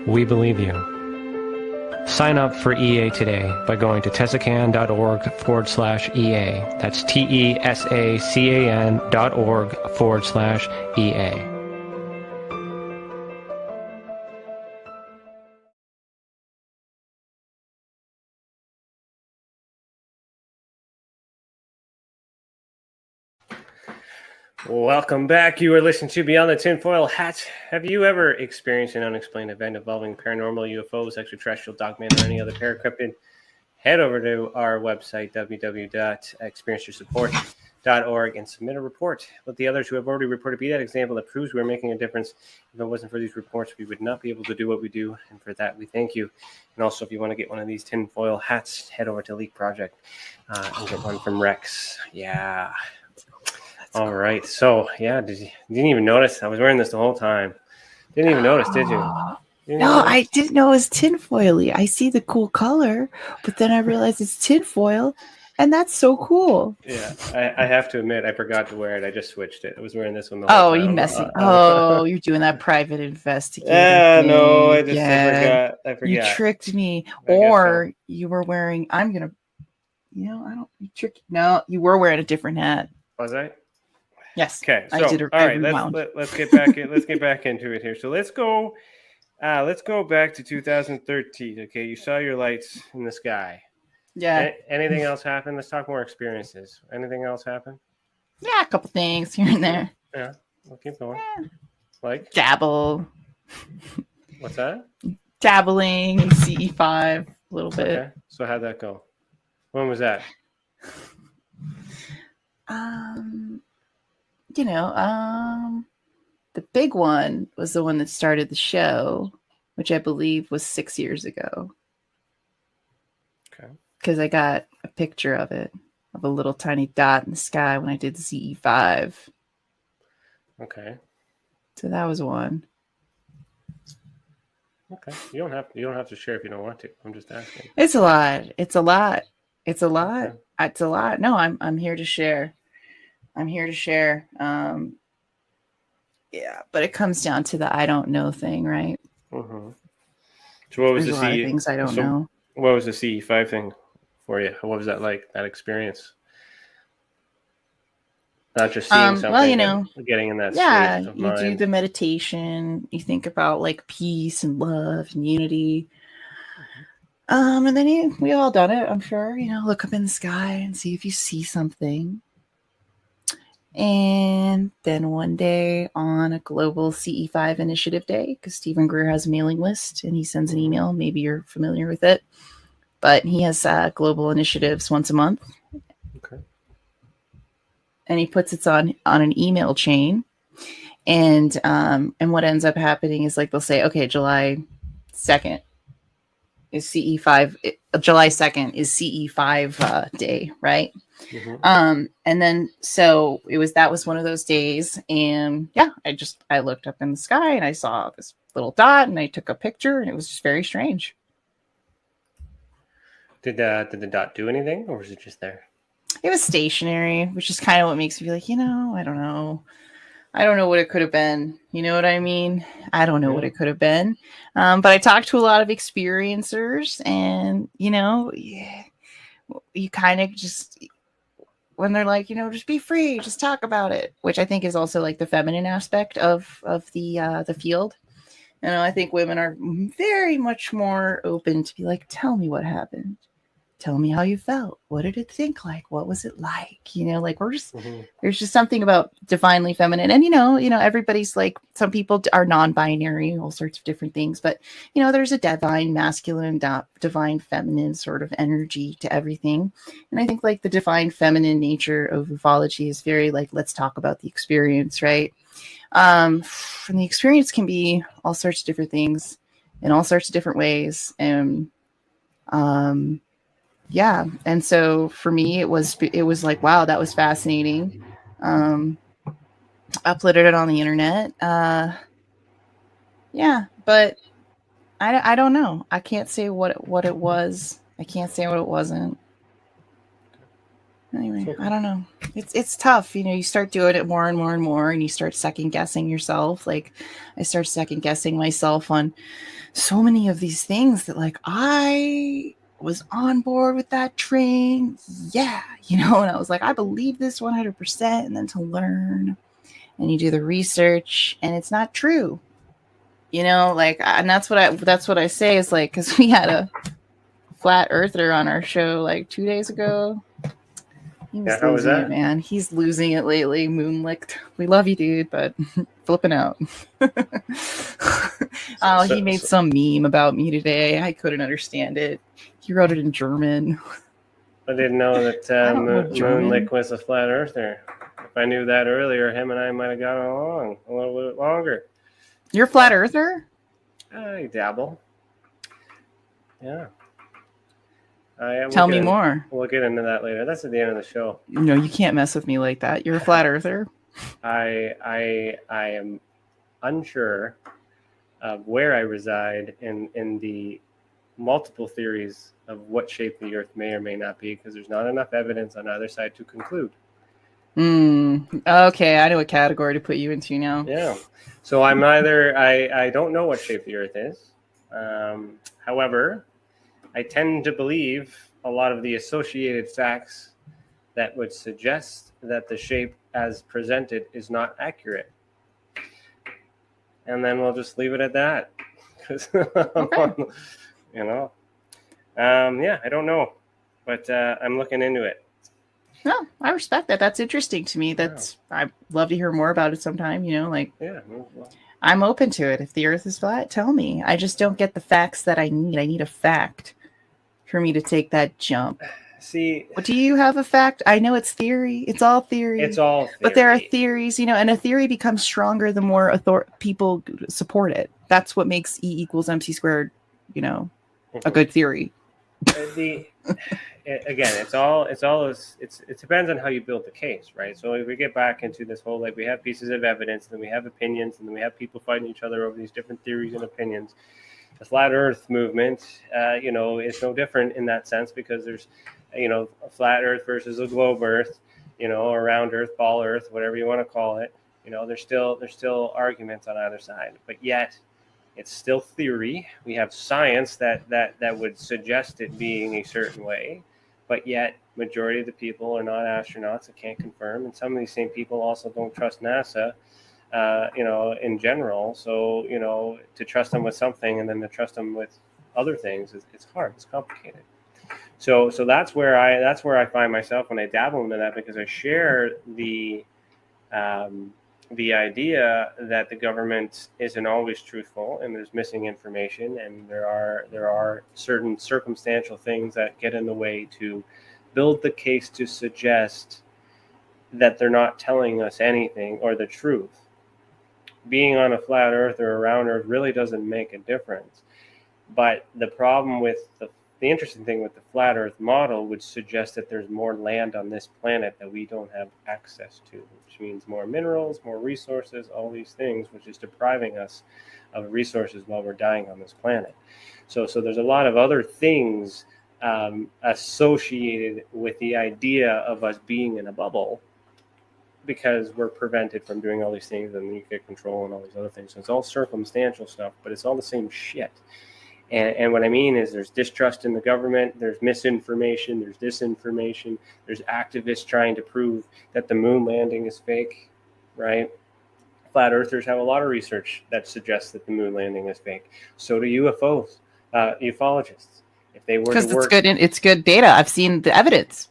We believe you. Sign up for EA today by going to tesacan.org/EA. That's TESACAN.org/EA. Welcome back. You are listening to Beyond the Tinfoil Hat. Have you ever experienced an unexplained event involving paranormal, UFOs, extraterrestrial, dogman, or any other paracryptid? Head over to our website, www.experienceyoursupport.org, and submit a report. Let the others who have already reported be that example that proves we're making a difference. If it wasn't for these reports, we would not be able to do what we do, and for that, we thank you. And also, if you want to get one of these tinfoil hats, head over to Leak Project and get one from Rex. Yeah. All right. So, yeah, didn't even notice. I was wearing this the whole time. Didn't even notice, did you? No, I didn't know it was tinfoily. I see the cool color, but then I realized it's tinfoil, and that's so cool. Yeah, I have to admit, I forgot to wear it. I just switched it. I was wearing this one the whole time. You messy. You're doing that private investigator thing. No, I forgot. You tricked me. Or you were wearing, you tricked. No, you were wearing a different hat. Was I? Yes. Okay. So, I did. All right, let's get back in. Let's get back into it here. So let's go back to 2013. Okay, you saw your lights in the sky. Yeah. Anything else happen? Let's talk more experiences. Anything else happen? Yeah, a couple things here and there. Yeah, we'll keep going. Yeah. Like dabble. What's that? Dabbling in CE5 a little bit. Okay. So how'd that go? When was that? The big one was the one that started the show, which I believe was 6 years ago. Okay. Because I got a picture of it, of a little tiny dot in the sky when I did the CE5. Okay. So that was one. Okay. You don't have to share if you don't want to. I'm just asking. It's a lot. Okay. It's a lot. No, I'm here to share. Yeah, but it comes down to the I don't know thing, right? Mm-hmm. So what was There's a lot of things I don't know. What was the CE5 thing for you? What was that like? That experience? Not just seeing something, getting in that state of mind. You do the meditation. You think about like peace and love and unity. And then we all done it, I'm sure. Look up in the sky and see if you see something. And then one day on a global CE5 initiative day, because Stephen Greer has a mailing list and he sends an email. Maybe you're familiar with it, but he has global initiatives once a month. Okay. And he puts it on an email chain. And what ends up happening is like they'll say, okay, July 2nd is CE5. July 2nd is CE5 day, right? Mm-hmm. And then so that was one of those days, and I looked up in the sky and I saw this little dot and I took a picture, and it was just very strange. Did the dot do anything, or was it just there? It was stationary, which is kind of what makes me like, I don't know. I don't know what it could have been. You know what I mean? I don't know what it could have been. But I talked to a lot of experiencers, and, you kind of just, when they're like, just be free, just talk about it, which I think is also like the feminine aspect of the field. I think women are very much more open to be like, tell me what happened. Tell me how you felt. What did it think like? What was it like? Like we're just, there's just something about divinely feminine. And, everybody's like, some people are non-binary, all sorts of different things, but, there's a divine masculine, divine feminine sort of energy to everything. And I think like the divine feminine nature of ufology is very like, let's talk about the experience, right? And the experience can be all sorts of different things in all sorts of different ways. And, yeah. And so for me, it was like, wow, that was fascinating. Uploaded it on the internet. Yeah, but I don't know. I can't say what it was. I can't say what it wasn't. Anyway, I don't know. It's tough. You start doing it more and more and more, and you start second guessing yourself. Like I start second guessing myself on so many of these things that like I was on board with that train. Yeah. And I was like, I believe this 100%. And then to learn, and you do the research, and it's not true, and that's what I say is like, cause we had a flat earther on our show like 2 days ago. He was losing it, man. He's losing it lately. Moonlicked. We love you, dude, but flipping out. He made some meme about me today. I couldn't understand it. He wrote it in German. I didn't know that Moonlick was a flat earther. If I knew that earlier, him and I might have gotten along a little bit longer. You're a flat earther? I dabble. Yeah. Tell me more. We'll get into that later. That's at the end of the show. No, you can't mess with me like that. You're a flat earther. I am unsure where I reside in the multiple theories of what shape the Earth may or may not be, because there's not enough evidence on either side to conclude. Okay, I know what category to put you into now. Yeah. So I'm neither, I don't know what shape the Earth is. However, I tend to believe a lot of the associated facts that would suggest that the shape as presented is not accurate. And then we'll just leave it at that. Okay. You know, yeah, I don't know, but I'm looking into it. No, I respect that. That's interesting to me. I'd love to hear more about it sometime. You know, like, yeah, well, I'm open to it. If the Earth is flat, tell me. I just don't get the facts that I need. I need a fact for me to take that jump. See, but do you have a fact? I know it's theory. It's all theory. It's all theory. But there are theories, you know, and a theory becomes stronger the more people support it. That's what makes E equals MC squared, you know, a good theory. Again, it depends on how you build the case, right? So if we get back into this whole, like, we have pieces of evidence, and then we have opinions, and then we have people fighting each other over these different theories and opinions. The flat Earth movement, you know, is no different in that sense, because there's, you know, a flat Earth versus a globe Earth, you know, or round Earth, ball Earth, whatever you want to call it. You know, there's still arguments on either side, but yet it's still theory. We have science that would suggest it being a certain way, but yet majority of the people are not astronauts and can't confirm. And some of these same people also don't trust NASA, you know, in general. So, you know, to trust them with something and then to trust them with other things, it's hard. It's complicated. So that's where I find myself when I dabble into that, because I share the idea that the government isn't always truthful, and there's missing information, and there are certain circumstantial things that get in the way to build the case to suggest that they're not telling us anything or the truth. Being on a flat Earth or a round Earth really doesn't make a difference. But the problem with the interesting thing with the flat Earth model would suggest that there's more land on this planet that we don't have access to, which means more minerals, more resources, all these things, which is depriving us of resources while we're dying on this planet. So there's a lot of other things associated with the idea of us being in a bubble, because we're prevented from doing all these things and nuclear control and all these other things. So it's all circumstantial stuff, but it's all the same shit. And what I mean is there's distrust in the government, there's misinformation, there's disinformation, there's activists trying to prove that the moon landing is fake, right? Flat earthers have a lot of research that suggests that the moon landing is fake. So do UFOs, ufologists. If they were to work, it's good data. I've seen the evidence.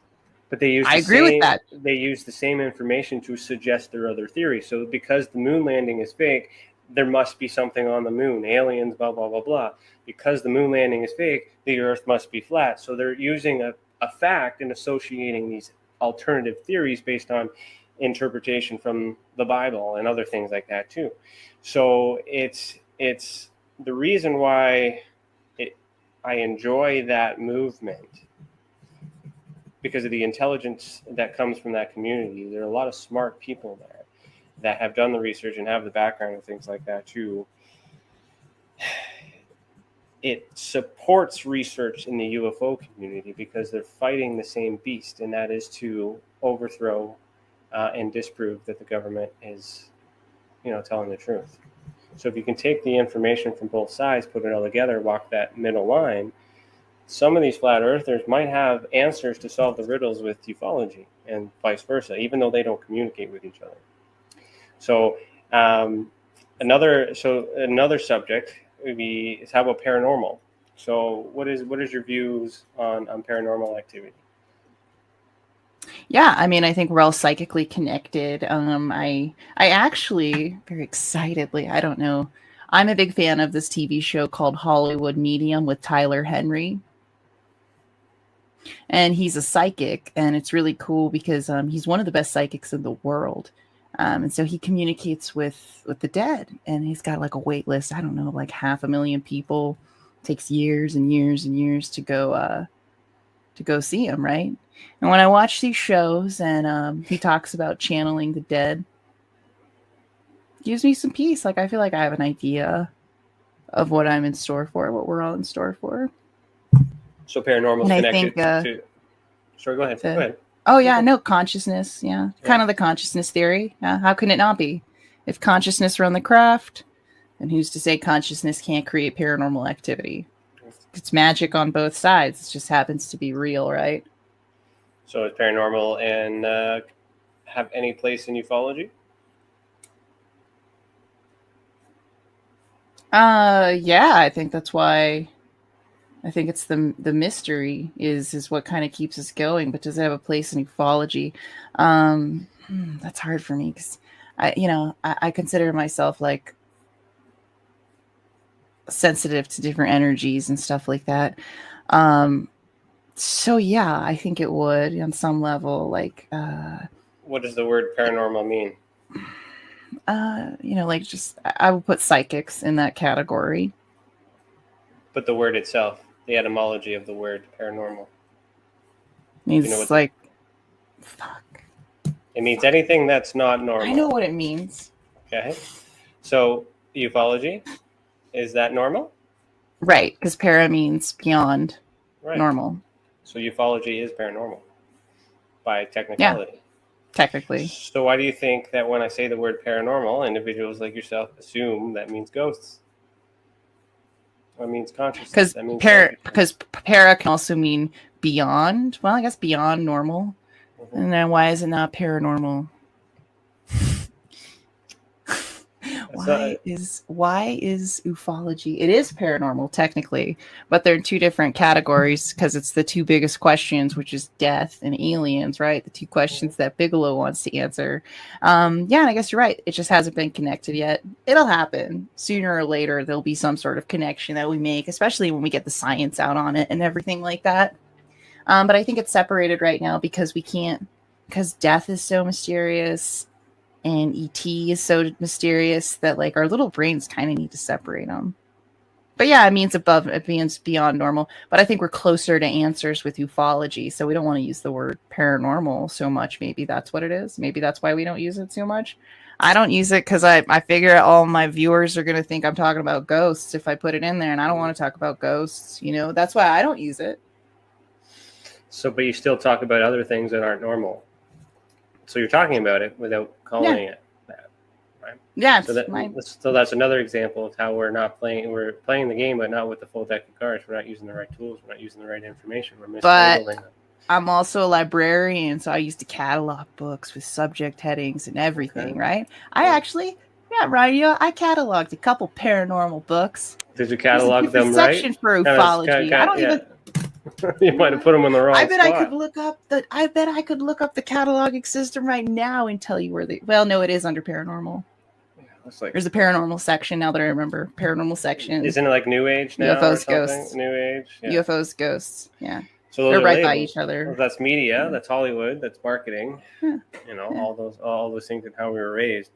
But they use with that. They use the same information to suggest their other theories. So because the moon landing is fake, there must be something on the moon, aliens, blah, blah, blah, blah. Because the moon landing is fake, the Earth must be flat. So they're using a fact and associating these alternative theories based on interpretation from the Bible and other things like that too. So it's the reason why I enjoy that movement, because of the intelligence that comes from that community. There are a lot of smart people there that have done the research and have the background and things like that too. It supports research in the UFO community because they're fighting the same beast, and that is to overthrow and disprove that the government is, telling the truth. So if you can take the information from both sides, put it all together, walk that middle line, some of these flat earthers might have answers to solve the riddles with ufology and vice versa, even though they don't communicate with each other. So another subject would be is how about paranormal? So what is your views on paranormal activity? Yeah, I mean, I think we're all psychically connected. I actually very excitedly, I don't know, I'm a big fan of this TV show called Hollywood Medium with Tyler Henry. And he's a psychic, and it's really cool because he's one of the best psychics in the world. And so he communicates with the dead, and he's got like a wait list. I don't know, like 500,000 people. It takes years and years and years to go see him, right? And when I watch these shows and he talks about channeling the dead, it gives me some peace. Like, I feel like I have an idea of what I'm in store for, what we're all in store for. So paranormal is And I connected think, to. Sorry, go ahead. Go ahead. Oh yeah, no, consciousness. Yeah, kind of the consciousness theory. Yeah, how can it not be? If consciousness run the craft, then who's to say consciousness can't create paranormal activity? It's magic on both sides. It just happens to be real, right? So is paranormal and have any place in ufology? Yeah, I think that's why. I think it's the mystery is what kind of keeps us going. But does it have a place in ufology? That's hard for me because I consider myself like sensitive to different energies and stuff like that. So yeah, I think it would on some level. Like, what does the word paranormal mean? Like just I would put psychics in that category. But the word itself, the etymology of the word paranormal, means fuck. It means anything that's not normal. I know what it means. Okay, so ufology, is that normal? Right, because para means beyond normal. So ufology is paranormal by technicality. Yeah, technically. So why do you think that when I say the word paranormal, individuals like yourself assume that means ghosts? Or means consciousness? Because para can also mean beyond. Well, I guess beyond normal. Mm-hmm. And then why is it not paranormal? Why is ufology? It is paranormal technically, but they're in two different categories because it's the two biggest questions, which is death and aliens, right? The two questions that Bigelow wants to answer. And I guess you're right. It just hasn't been connected yet. It'll happen sooner or later. There'll be some sort of connection that we make, especially when we get the science out on it and everything like that. But I think it's separated right now because death is so mysterious. And ET is so mysterious that like our little brains kind of need to separate them. But yeah, it means beyond normal. But I think we're closer to answers with ufology. So we don't want to use the word paranormal so much. Maybe that's what it is. Maybe that's why we don't use it so much. I don't use it because I figure all my viewers are going to think I'm talking about ghosts if I put it in there. And I don't want to talk about ghosts. That's why I don't use it. So, but you still talk about other things that aren't normal. So you're talking about it without calling it that, right? Yeah. So that's another example of how we're playing the game, but not with the full deck of cards. We're not using the right tools. We're not using the right information. We're mislabeling them. I'm also a librarian, so I used to catalog books with subject headings and everything, right? Ryan, I cataloged a couple paranormal books. Did you catalog them right? Section for ufology. I don't even. You might have put them on the wrong spot. I bet I could look up the cataloging system right now and tell you where they. Well, no, it is under paranormal. Yeah, there's a paranormal section now that I remember. Paranormal section. Isn't it like New Age now? UFOs, ghosts. New Age. Yeah. UFOs, ghosts. Yeah. So they're right by each other. Well, that's media. That's Hollywood. That's marketing. Yeah. All those things and how we were raised.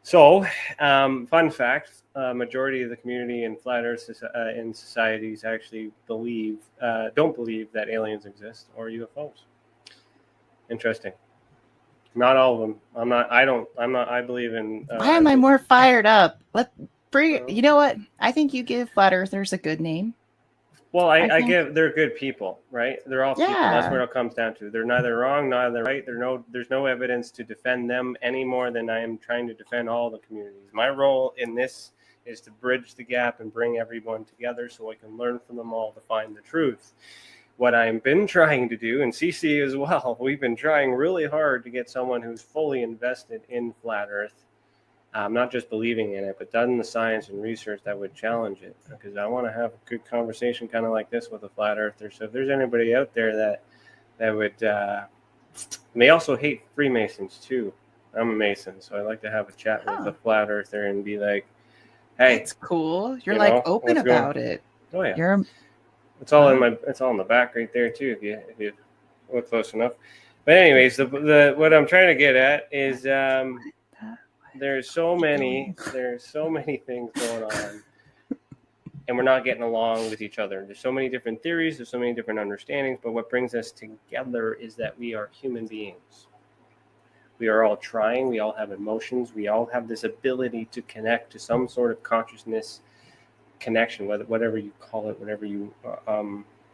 So, fun fact: majority of the community in flat Earth in societies actually don't believe that aliens exist or UFOs. Interesting. Not all of them. I believe in. Why am I more fired up? You know what? I think you give flat Earthers a good name. Well, they're good people, right? They're all people. That's what it comes down to. They're neither wrong, neither right. There's no evidence to defend them any more than I am trying to defend all the communities. My role in this is to bridge the gap and bring everyone together so I can learn from them all to find the truth. What I've been trying to do, and CC as well, we've been trying really hard to get someone who's fully invested in flat Earth. Not just believing in it, but done the science and research that would challenge it. Because I want to have a good conversation kind of like this with a flat earther. So if there's anybody out there that would, they also hate Freemasons too. I'm a Mason, so I like to have a chat with a flat earther and be like, hey. That's cool. You're open about it. Oh yeah. It's all in the back right there too, if you look close enough. But anyways, the what I'm trying to get at is there's so many things going on, and we're not getting along with each other. There's so many different theories, there's so many different understandings, but what brings us together is that we are human beings. We are all trying, we all have emotions, we all have this ability to connect to some sort of consciousness connection, whatever you call it, whatever you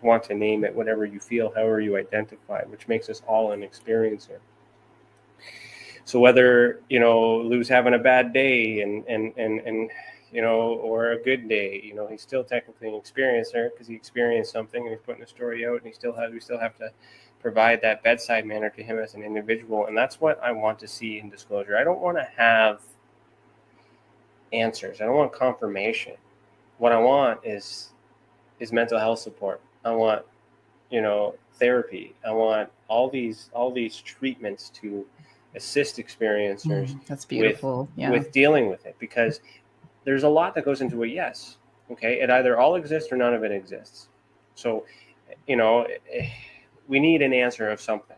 want to name it, whatever you feel, however you identify, which makes us all an experiencer. So whether, Lou's having a bad day and or a good day, he's still technically an experiencer because he experienced something and he's putting a story out, and we still have to provide that bedside manner to him as an individual. And that's what I want to see in disclosure. I don't want to have answers. I don't want confirmation. What I want is mental health support. I want, therapy. I want all these treatments to assist experiencers. That's beautiful. With dealing with it, because there's a lot that goes into a yes. Okay. It either all exists or none of it exists. So, we need an answer of something.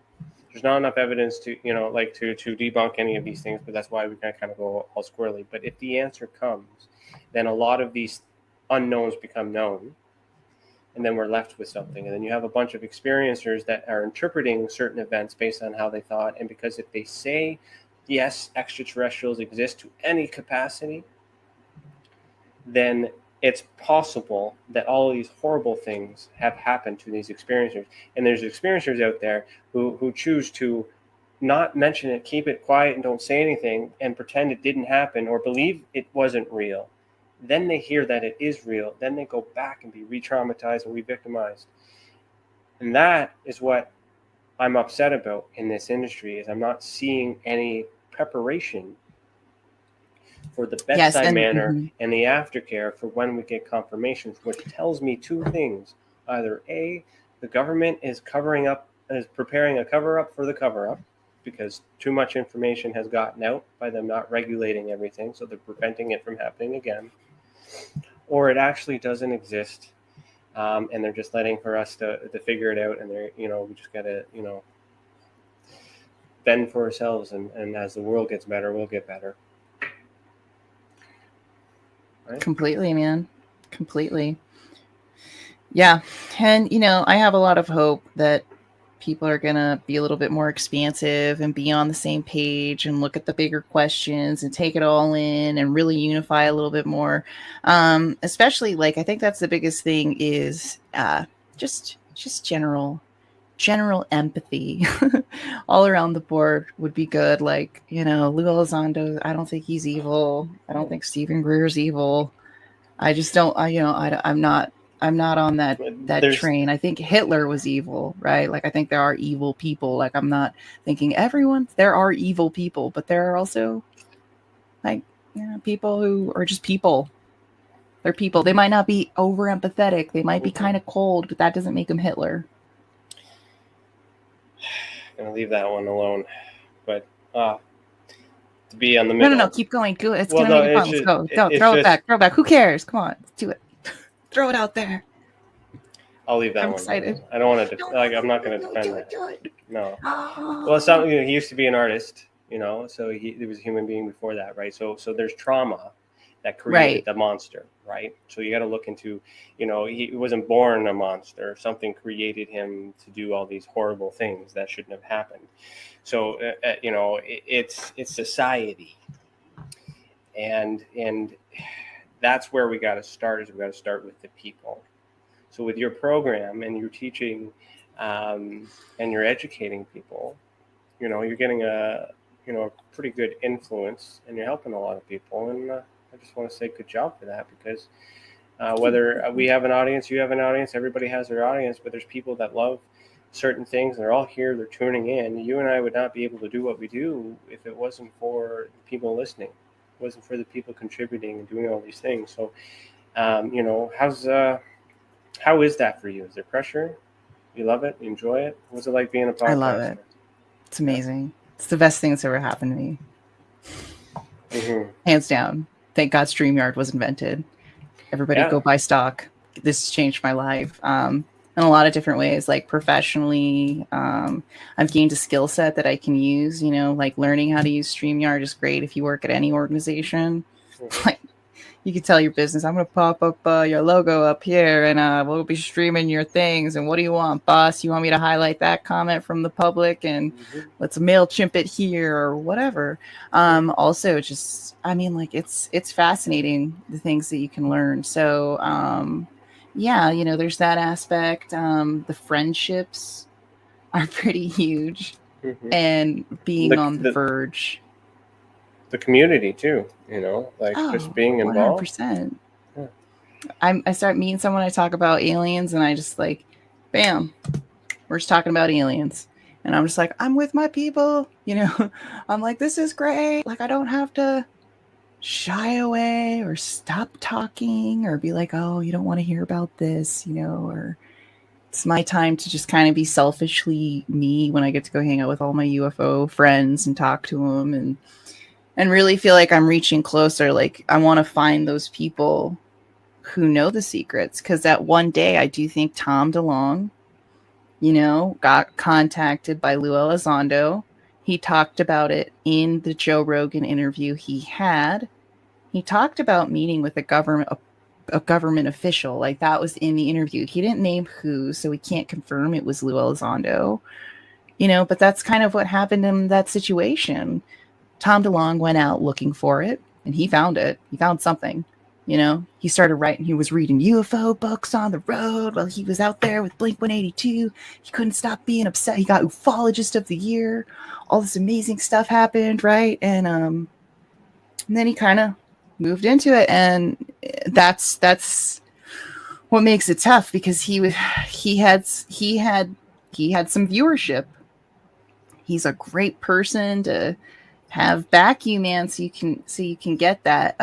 There's not enough evidence to, to debunk any of these things, but that's why we kind of go all squirrely. But if the answer comes, then a lot of these unknowns become known, and then we're left with something. And then you have a bunch of experiencers that are interpreting certain events based on how they thought. And because if they say, yes, extraterrestrials exist to any capacity, then it's possible that all of these horrible things have happened to these experiencers. And there's experiencers out there who choose to not mention it, keep it quiet, and don't say anything, and pretend it didn't happen or believe it wasn't real. Then they hear that it is real. Then they go back and be re-traumatized and re-victimized. And that is what I'm upset about in this industry, is I'm not seeing any preparation for the bedside manner and the aftercare for when we get confirmations, which tells me two things. Either A, the government is preparing a cover-up for the cover-up, because too much information has gotten out by them not regulating everything, so they're preventing it from happening again. Or it actually doesn't exist, and they're just letting for us to figure it out, and they're, we just got to, bend for ourselves, and as the world gets better, we'll get better. Right? Completely, man. Completely. Yeah. And, I have a lot of hope that people are going to be a little bit more expansive and be on the same page and look at the bigger questions and take it all in and really unify a little bit more. Especially, I think that's the biggest thing is just general empathy all around the board would be good. Lou Elizondo, I don't think he's evil. I don't think Stephen Greer's evil. I just don't, I'm not on that train. I think Hitler was evil, right? I think there are evil people. I'm not thinking there are evil people, but there are also people who are just people. They're people. They might not be over empathetic. They might be kind of cold, but that doesn't make them Hitler. I'm going to leave that one alone, but to be on the middle. No, keep going. Good. It's going to be fun. Let's go. Throw it back. Who cares? Come on, let's do it. Throw it out there. I'll leave that one. I'm excited. I don't want to, I'm not going to defend that. No. Well, it's not, he used to be an artist, so he was a human being before that, right? So there's trauma that created the monster, right? So you got to look into, he wasn't born a monster. Something created him to do all these horrible things that shouldn't have happened. So, it's society. And that's where we got to start, is we got to start with the people. So with your program and your teaching and you're educating people, you're getting a pretty good influence, and you're helping a lot of people. And I just want to say good job for that, because whether we have an audience, you have an audience, everybody has their audience, but there's people that love certain things, and they're all here, they're tuning in. You and I would not be able to do what we do if it wasn't for the people listening. It wasn't for the people contributing and doing all these things. So, how is that for you? Is there pressure? You love it? You enjoy it? What's it like being a podcaster? I love it. It's amazing. It's the best thing that's ever happened to me. Mm-hmm. Hands down. Thank God StreamYard was invented. Everybody go buy stock. This has changed my life in a lot of different ways, professionally. I've gained a skill set that I can use, learning how to use StreamYard is great if you work at any organization. you can tell your business, I'm going to pop up your logo up here and we'll be streaming your things. And what do you want, boss? You want me to highlight that comment from the public and let's MailChimp it here or whatever. Also, just, I mean, like it's fascinating the things that you can learn. So, yeah, you know, there's that aspect. The friendships are pretty huge, and being on the verge. The community too, you know, like just being involved. 100%. Yeah. I start meeting someone, I talk about aliens, and I just like, bam, we're just talking about aliens. And I'm just like, I'm with my people, you know. I'm like, this is great. Like, I don't have to shy away or stop talking or be like, oh, you don't want to hear about this, you know, or it's my time to just kind of be selfishly me when I get to go hang out with all my UFO friends and talk to them and really feel like I'm reaching closer. Like, I want to find those people who know the secrets, because that one day I do think Tom DeLonge, you know, got contacted by Lou Elizondo. He talked about it in the Joe Rogan interview he had. He talked about meeting with a government official. Like, that was in the interview. He didn't name who, so we can't confirm it was Lou Elizondo. You know, but that's kind of what happened in that situation. Tom DeLonge went out looking for it, and he found it. He found something. You know, he started writing. He was reading UFO books on the road while he was out there with Blink 182. He couldn't stop being upset. He got Ufologist of the Year. All this amazing stuff happened, right? And then he kind of moved into it, and that's what makes it tough, because he had some viewership. He's a great person to have back you, man, so you can get that.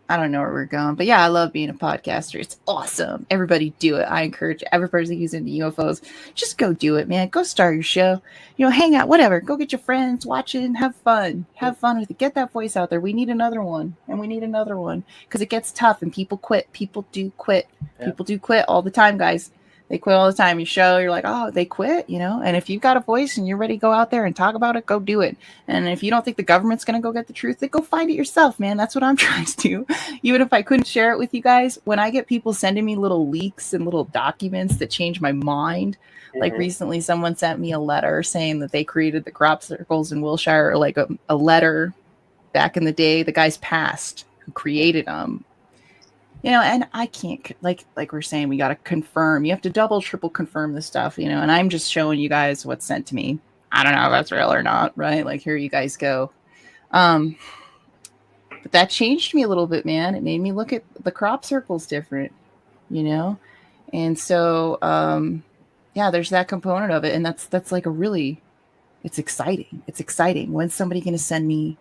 I don't know where we're going, but yeah, I love being a podcaster. It's awesome. Everybody do it. I encourage every person who's into UFOs, just go do it, man. Go start your show, you know, hang out, whatever. Go get your friends, watch it, and have fun. Have fun with it. Get that voice out there. We need another one, and we need another one, because it gets tough and people quit. People do quit. Yeah. People do quit all the time, guys. They quit all the time. You show, you're like, oh, they quit, you know? And if you've got a voice and you're ready to go out there and talk about it, go do it. And if you don't think the government's going to go get the truth, then go find it yourself, man. That's what I'm trying to do. Even if I couldn't share it with you guys, when I get people sending me little leaks and little documents that change my mind, like recently someone sent me a letter saying that they created the crop circles in Wilshire, or like a letter back in the day, the guy's passed who created them. You know, and I can't, like we're saying, we got to confirm. You have to double, triple confirm this stuff, you know, and I'm just showing you guys what's sent to me. I don't know if that's real or not, right? Like, here you guys go. But that changed me a little bit, man. It made me look at the crop circles different, you know? And so, yeah, there's that component of it. And that's like it's exciting. It's exciting. When's somebody going to send me?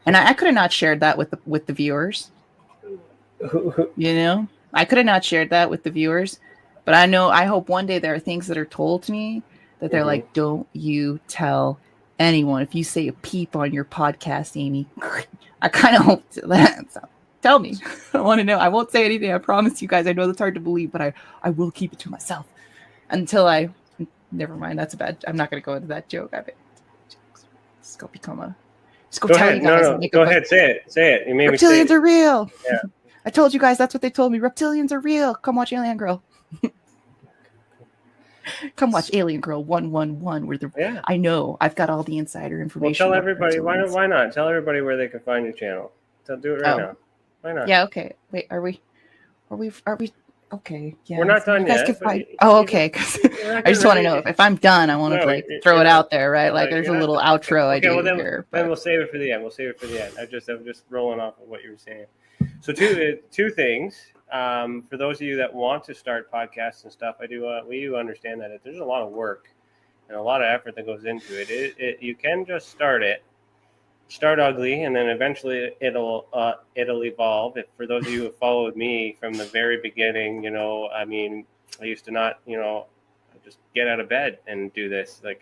And I could have not shared that with the viewers. You know, I could have not shared that with the viewers, but I hope one day there are things that are told to me that they're like, don't you tell anyone. If you say a peep on your podcast, Amy, I kind of hope that. So tell me. I want to know. I won't say anything. I promise you guys. I know that's hard to believe, but I will keep it to myself until never mind. That's I'm not going to go into that joke. Just go become a. Just go tell ahead. you guys. No. Go ahead. Say it. You made me say it. Reptilians are real. Yeah. I told you guys that's what they told me. Reptilians are real. Come watch Aliengirl. Come watch Aliengirl111. I know. I've got all the insider information. Well, tell everybody. Why not? Tell everybody where they can find your channel. Do it right now. Why not? Yeah. Okay. Wait. Are we? Okay. Yeah. We're not done yet. Okay. I just want to know if I'm done. I want to throw it out there, right? Like, there's a little outro I do here. Then we'll save it for the end. I'm just rolling off of what you were saying. So two things. For those of you that want to start podcasts and stuff, we do understand that there's a lot of work and a lot of effort that goes into it. You can just start ugly, and then eventually it'll evolve. For those of you who followed me from the very beginning, you know, I mean, I used to not, you know, just get out of bed and do this. Like,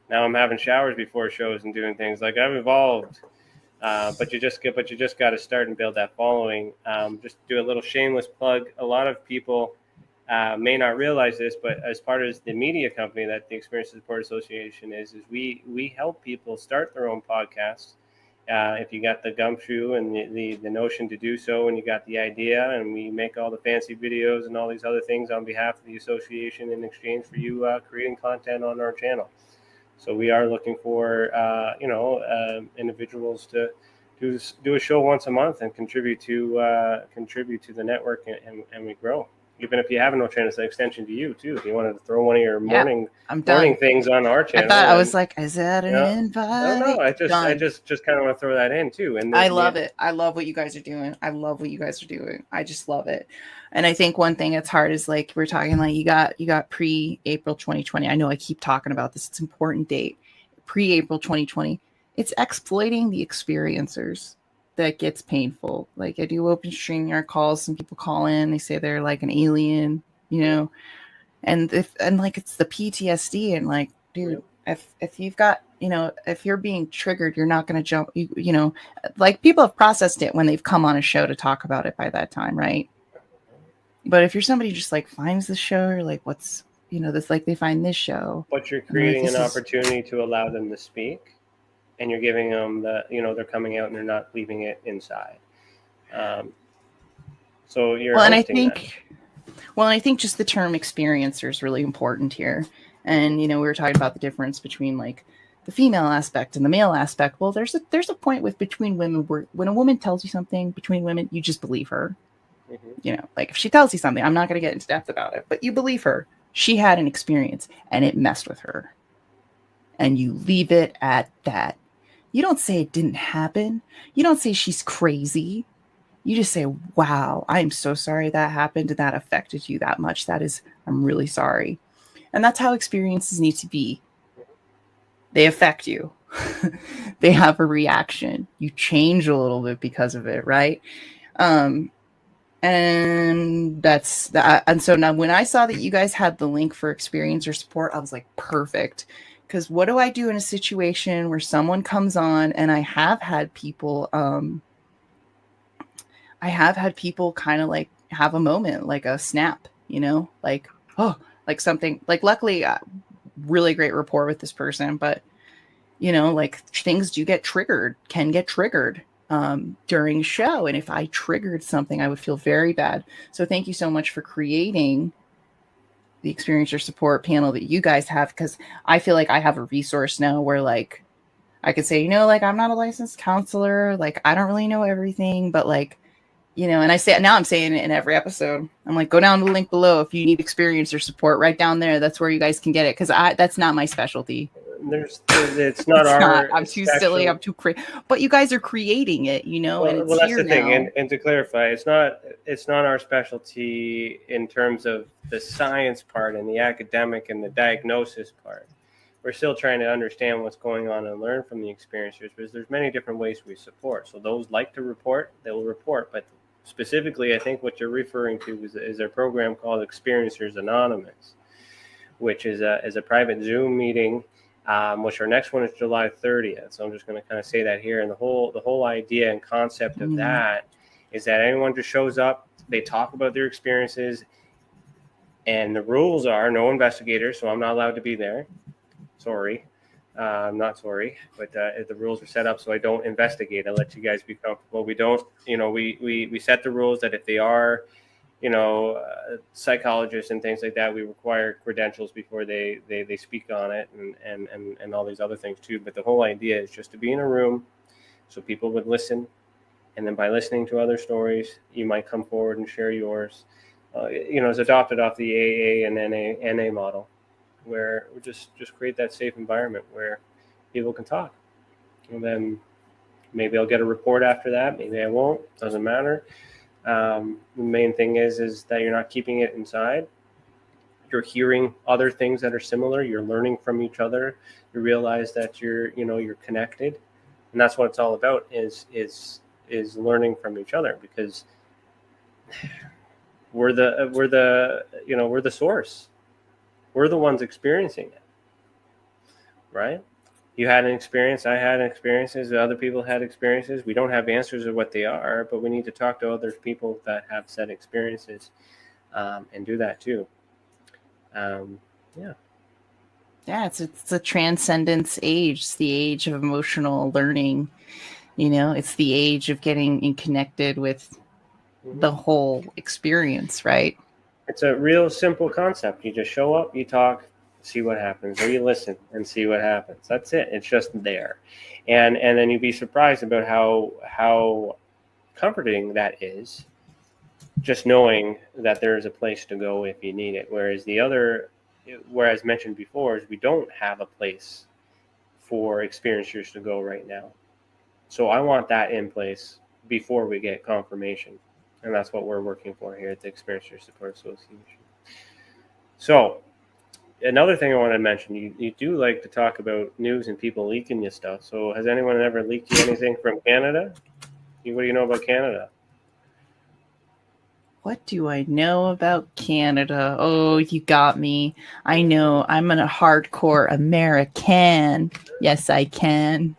now I'm having showers before shows and doing things. Like, I've evolved. But you just got to start and build that following. Just do a little shameless plug. A lot of people may not realize this, but as part of the media company that the Experience Support Association is we help people start their own podcasts If you got the gumshoe and the notion to do so, and you got the idea, and we make all the fancy videos and all these other things on behalf of the association in exchange for you creating content on our channel. So we are looking for individuals to do a show once a month and contribute to the network, and we grow. Even if you have no channel, it's an extension to you too. If you wanted to throw one of your morning things on our channel, I was like, is that an invite? No, I just kind of want to throw that in too. And I love it. I love what you guys are doing. I just love it. And I think one thing that's hard is like we're talking like you got pre-April 2020. I know I keep talking about this. It's an important date. Pre-April 2020. It's exploiting the experiencers that gets painful. Like I do open StreamYard calls, some people call in, they say they're like an alien, and like it's the PTSD, and like, dude, if you've got, if you're being triggered, you're not going to jump, like people have processed it when they've come on a show to talk about it by that time, right? But if you're somebody who just like finds the show, you're like, what's, this, like they find this show. But you're creating an opportunity to allow them to speak. And you're giving them they're coming out and they're not leaving it inside. So you're and I think just the term experiencer is really important here. And we were talking about the difference between like the female aspect and the male aspect. Well, there's a point between women where when a woman tells you something between women, you just believe her. Mm-hmm. Like if she tells you something, I'm not going to get into depth about it, but you believe her. She had an experience and it messed with her, and you leave it at that. You don't say it didn't happen. You don't say she's crazy. You just say, wow, I'm so sorry that happened and that affected you that much. I'm really sorry. And that's how experiences need to be. They affect you. They have a reaction. You change a little bit because of it, right? And that's that. And so now when I saw that you guys had the link for experiencer support, I was like, perfect. Because what do I do in a situation where someone comes on, and I have had people kind of like have a moment, like a snap, like, oh, like something like, luckily, really great rapport with this person, but like things can get triggered during a show. And if I triggered something, I would feel very bad. So thank you so much for creating the experiencer support panel that you guys have, because I feel like I have a resource now where like I could say, like I'm not a licensed counselor, like I don't really know everything, but like, and I say now I'm saying it in every episode. I'm like, go down to the link below if you need experiencer support, right down there. That's where you guys can get it, because that's not my specialty. It's not I'm too silly. I'm too crazy. But you guys are creating it, and it's well, that's here the thing. now. And to clarify, it's not our specialty in terms of the science part and the academic and the diagnosis part. We're still trying to understand what's going on and learn from the experiencers, because there's many different ways we support. So those like to report, they will report. But specifically, I think what you're referring to is a program called Experiencers Anonymous, which is a private Zoom meeting. Which our next one is July 30th. So I'm just going to kind of say that here. And the whole idea and concept of that is that anyone just shows up, they talk about their experiences, and the rules are no investigators. So I'm not allowed to be there. Sorry. I'm not sorry, but the rules are set up so I don't investigate. I let you guys be comfortable. We don't, we set the rules that if they are, psychologists and things like that, we require credentials before they speak on it, and all these other things too. But the whole idea is just to be in a room so people would listen, and then by listening to other stories, you might come forward and share yours. It's adopted off the AA and NA model, where we just create that safe environment where people can talk. And then maybe I'll get a report after that, maybe I won't, doesn't matter. The main thing is that you're not keeping it inside. You're hearing other things that are similar. You're learning from each other. You realize that you're connected, and that's what it's all about. Is learning from each other, because we're the source. We're the ones experiencing it, right? You had an experience, I had experiences, other people had experiences. We don't have answers of what they are, but we need to talk to other people that have said experiences, and do that too. It's a transcendence age. It's the age of emotional learning. You know, it's the age of getting connected with the whole experience, right? It's a real simple concept. You just show up, you talk, see what happens, or you listen and see what happens. That's it. It's just there. And then you'd be surprised about how comforting that is, just knowing that there's a place to go if you need it. Whereas mentioned before, is we don't have a place for experiencers to go right now. So I want that in place before we get confirmation. And that's what we're working for here at the Experiencer Support Association. So another thing I want to mention, you do like to talk about news and people leaking you stuff. So has anyone ever leaked you anything from Canada? What do you know about Canada? What do I know about Canada? Oh, you got me. I know. I'm a hardcore American. Yes, I can.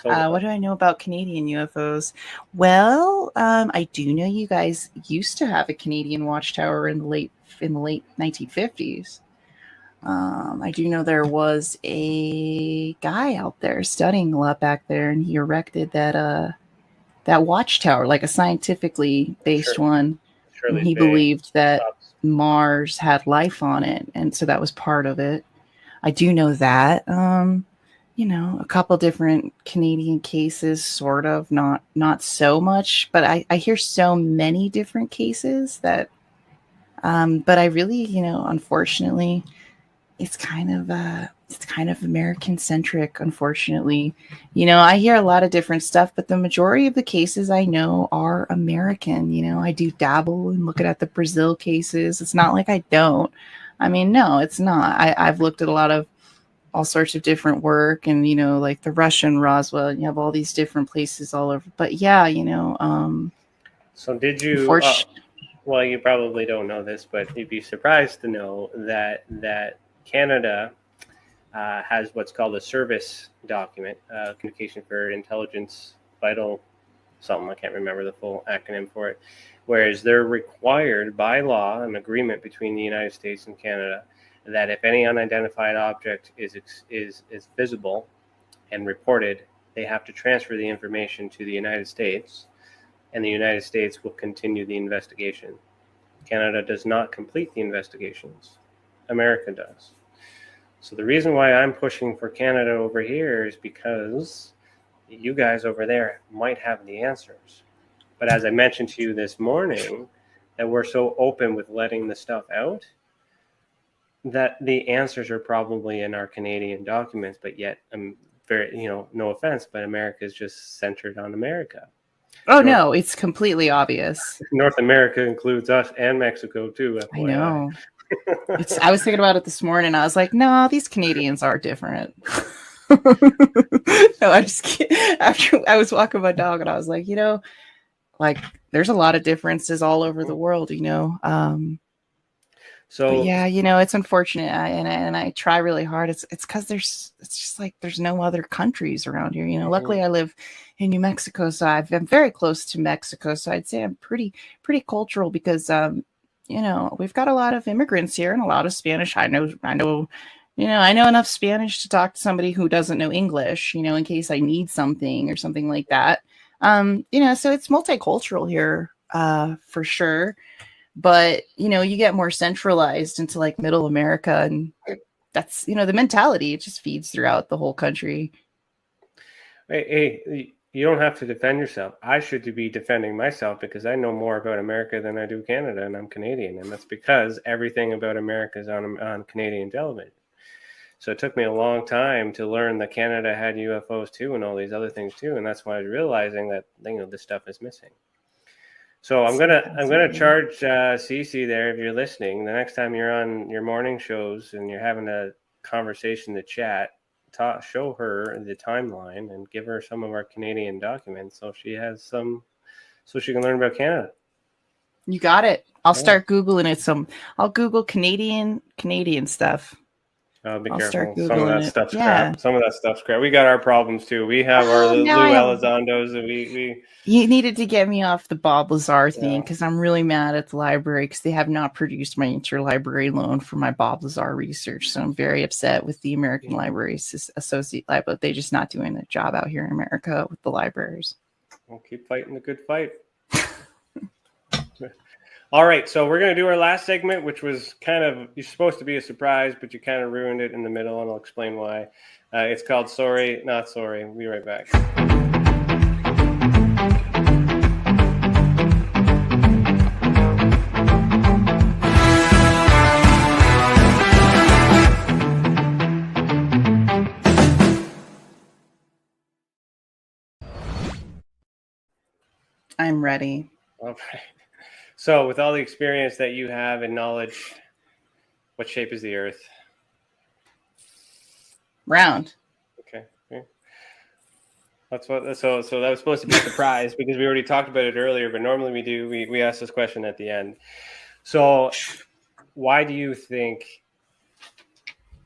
So, what do I know about Canadian UFOs? Well, I do know you guys used to have a Canadian watchtower in the late 1950s. I do know there was a guy out there studying a lot back there, and he erected that watchtower, like a scientifically based one. And he believed that Mars had life on it, and so that was part of it. I do know that. You know, a couple different Canadian cases, sort of, not so much, but I hear so many different cases that, but I really, you know, unfortunately, it's kind of American centric, unfortunately. You know, I hear a lot of different stuff, but the majority of the cases I know are American. You know, I do dabble and look at the Brazil cases. It's not like I don't. I mean, no, it's not. I've looked at a lot of all sorts of different work, and, you know, like the Russian Roswell, you have all these different places all over. But yeah, you know, so did you, well, you probably don't know this, but you'd be surprised to know that Canada has what's called a service document, communication for intelligence, vital something, I can't remember the full acronym for it, whereas they're required by law, an agreement between the United States and Canada, that if any unidentified object is visible and reported, they have to transfer the information to the United States, and the United States will continue the investigation. Canada does not complete the investigations. America does. So the reason why I'm pushing for Canada over here is because you guys over there might have the answers. But as I mentioned to you this morning, that we're so open with letting the stuff out, that the answers are probably in our Canadian documents, but yet, very, you know, no offense, but America is just centered on America. Oh, no, it's completely obvious. North America includes us and Mexico too. FYI. I know. I was thinking about it this morning. I was like, no, these Canadians are different. No, I just can't. After I was walking my dog, and I was like, you know, like there's a lot of differences all over the world, you know. So yeah, you know, it's unfortunate, and I try really hard. It's because it's just like there's no other countries around here, you know. Luckily, I live in New Mexico, so I'm very close to Mexico, so I'd say I'm pretty cultural because you know, we've got a lot of immigrants here and a lot of Spanish. I know, you know, I know enough Spanish to talk to somebody who doesn't know English, you know, in case I need something or something like that. You know, so it's multicultural here, for sure. But, you know, you get more centralized into like middle America, and that's, you know, the mentality, it just feeds throughout the whole country. Hey, you don't have to defend yourself. I should be defending myself because I know more about America than I do Canada, and I'm Canadian. And that's because everything about America is on Canadian television. So it took me a long time to learn that Canada had UFOs too and all these other things too. And that's why I was realizing that, you know, this stuff is missing. So I'm gonna charge Cece there, if you're listening, the next time you're on your morning shows and you're having a conversation to chat, show her the timeline and give her some of our Canadian documents so she has some, so she can learn about Canada. You got it. I'll start Googling it. I'll Google Canadian stuff. Be I'll careful. start Some of Googling that it. stuff's Yeah. crap. Some of that stuff's crap. We got our problems too. We have our Lou now I have- Elizondos, and we You needed to get me off the Bob Lazar thing Yeah. because I'm really mad at the library because they have not produced my interlibrary loan for my Bob Lazar research. So I'm very upset with the American Libraries Associate Library. They're just not doing a job out here in America with the libraries. We'll keep fighting the good fight. All right, so we're going to do our last segment, which was you're supposed to be a surprise, but you kind of ruined it in the middle, and I'll explain why. It's called Sorry, Not Sorry. We'll be right back. I'm ready. Okay. So, with all the experience that you have and knowledge, what shape is the Earth? Round. Okay. That's what. So that was supposed to be a surprise because we already talked about it earlier. But normally we ask this question at the end. So, why do you think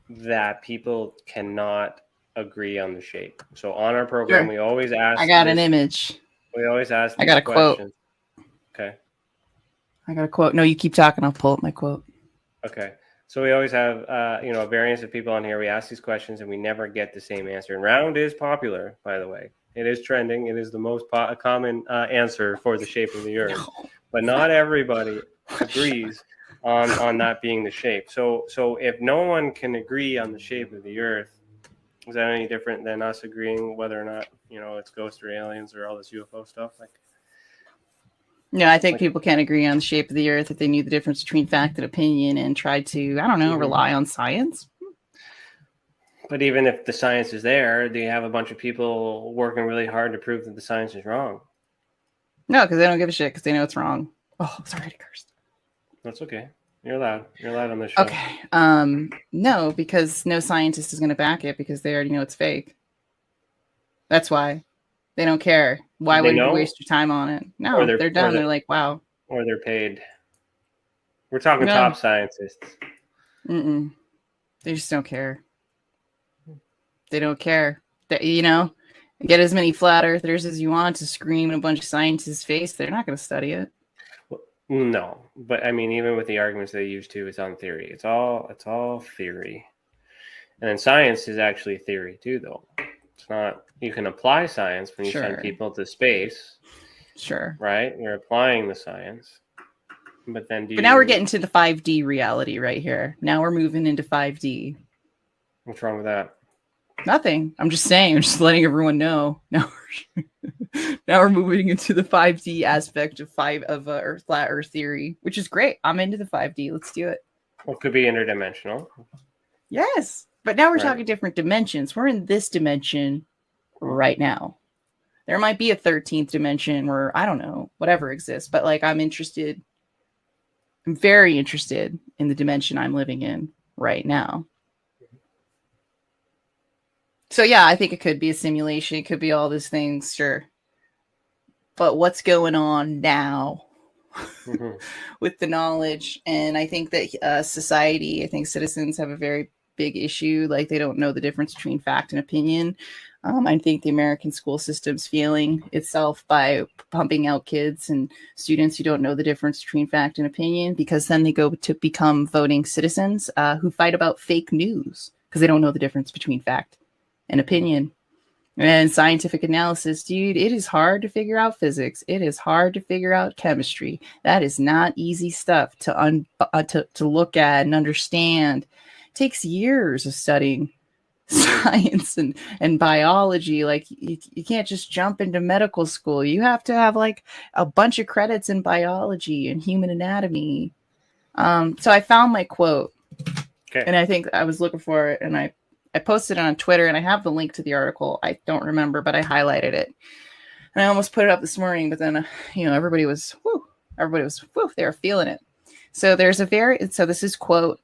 that people cannot agree on the shape? So on our program, we always ask. I got an image. We always ask. I got a quote. Okay. I got a quote. No, you keep talking. I'll pull up my quote. Okay. So we always have, a variance of people on here. We ask these questions and we never get the same answer. And round is popular, by the way. It is trending. It is the most common answer for the shape of the Earth. No. But not everybody agrees on that being the shape. So if no one can agree on the shape of the Earth, is that any different than us agreeing whether or not, it's ghosts or aliens or all this UFO stuff? No, I think people can't agree on the shape of the Earth if they knew the difference between fact and opinion and tried to, rely on science. But even if the science is there, do you have a bunch of people working really hard to prove that the science is wrong? No, because they don't give a shit because they know it's wrong. Oh, sorry to curse. That's okay. You're allowed. You're allowed on this show. Okay. No, because no scientist is going to back it because they already know it's fake. That's why. They don't care. Why would you waste your time on it? No, they're done. They're like, wow. Or they're paid. We're talking top scientists. They just don't care. They don't care. Get as many flat earthers as you want to scream in a bunch of scientists' face. They're not going to study it. No, but I mean, even with the arguments they use too, it's on theory. It's all theory. And then science is actually theory too, though. It's not. You can apply science when you send people to space. Sure. Right? You're applying the science. But then now we're getting to the 5D reality right here. Now we're moving into 5D. What's wrong with that? Nothing. I'm just saying. I'm just letting everyone know. Now we're moving into the 5D aspect of flat Earth theory, which is great. I'm into the 5D. Let's do it. Well, it could be interdimensional. Yes. But now we're talking different dimensions. We're in this dimension right now. There might be a 13th dimension where, I don't know, whatever exists. But I'm very interested in the dimension I'm living in right now. So, yeah, I think it could be a simulation. It could be all these things, sure. But what's going on now with the knowledge? And I think that society, citizens have a very big issue. They don't know the difference between fact and opinion. I think the American school system's failing itself by pumping out kids and students who don't know the difference between fact and opinion, because then they go to become voting citizens who fight about fake news because they don't know the difference between fact and opinion. And scientific analysis, dude, it is hard to figure out physics. It is hard to figure out chemistry. That is not easy stuff to look at and understand. It takes years of studying science and biology. You can't just jump into medical school. You have to have a bunch of credits in biology and human anatomy. So I found my quote, and I think I was looking for it, and I posted it on Twitter, and I have the link to the article. I don't remember, but I highlighted it, and I almost put it up this morning. But then, everybody was they were feeling it. So this is quote.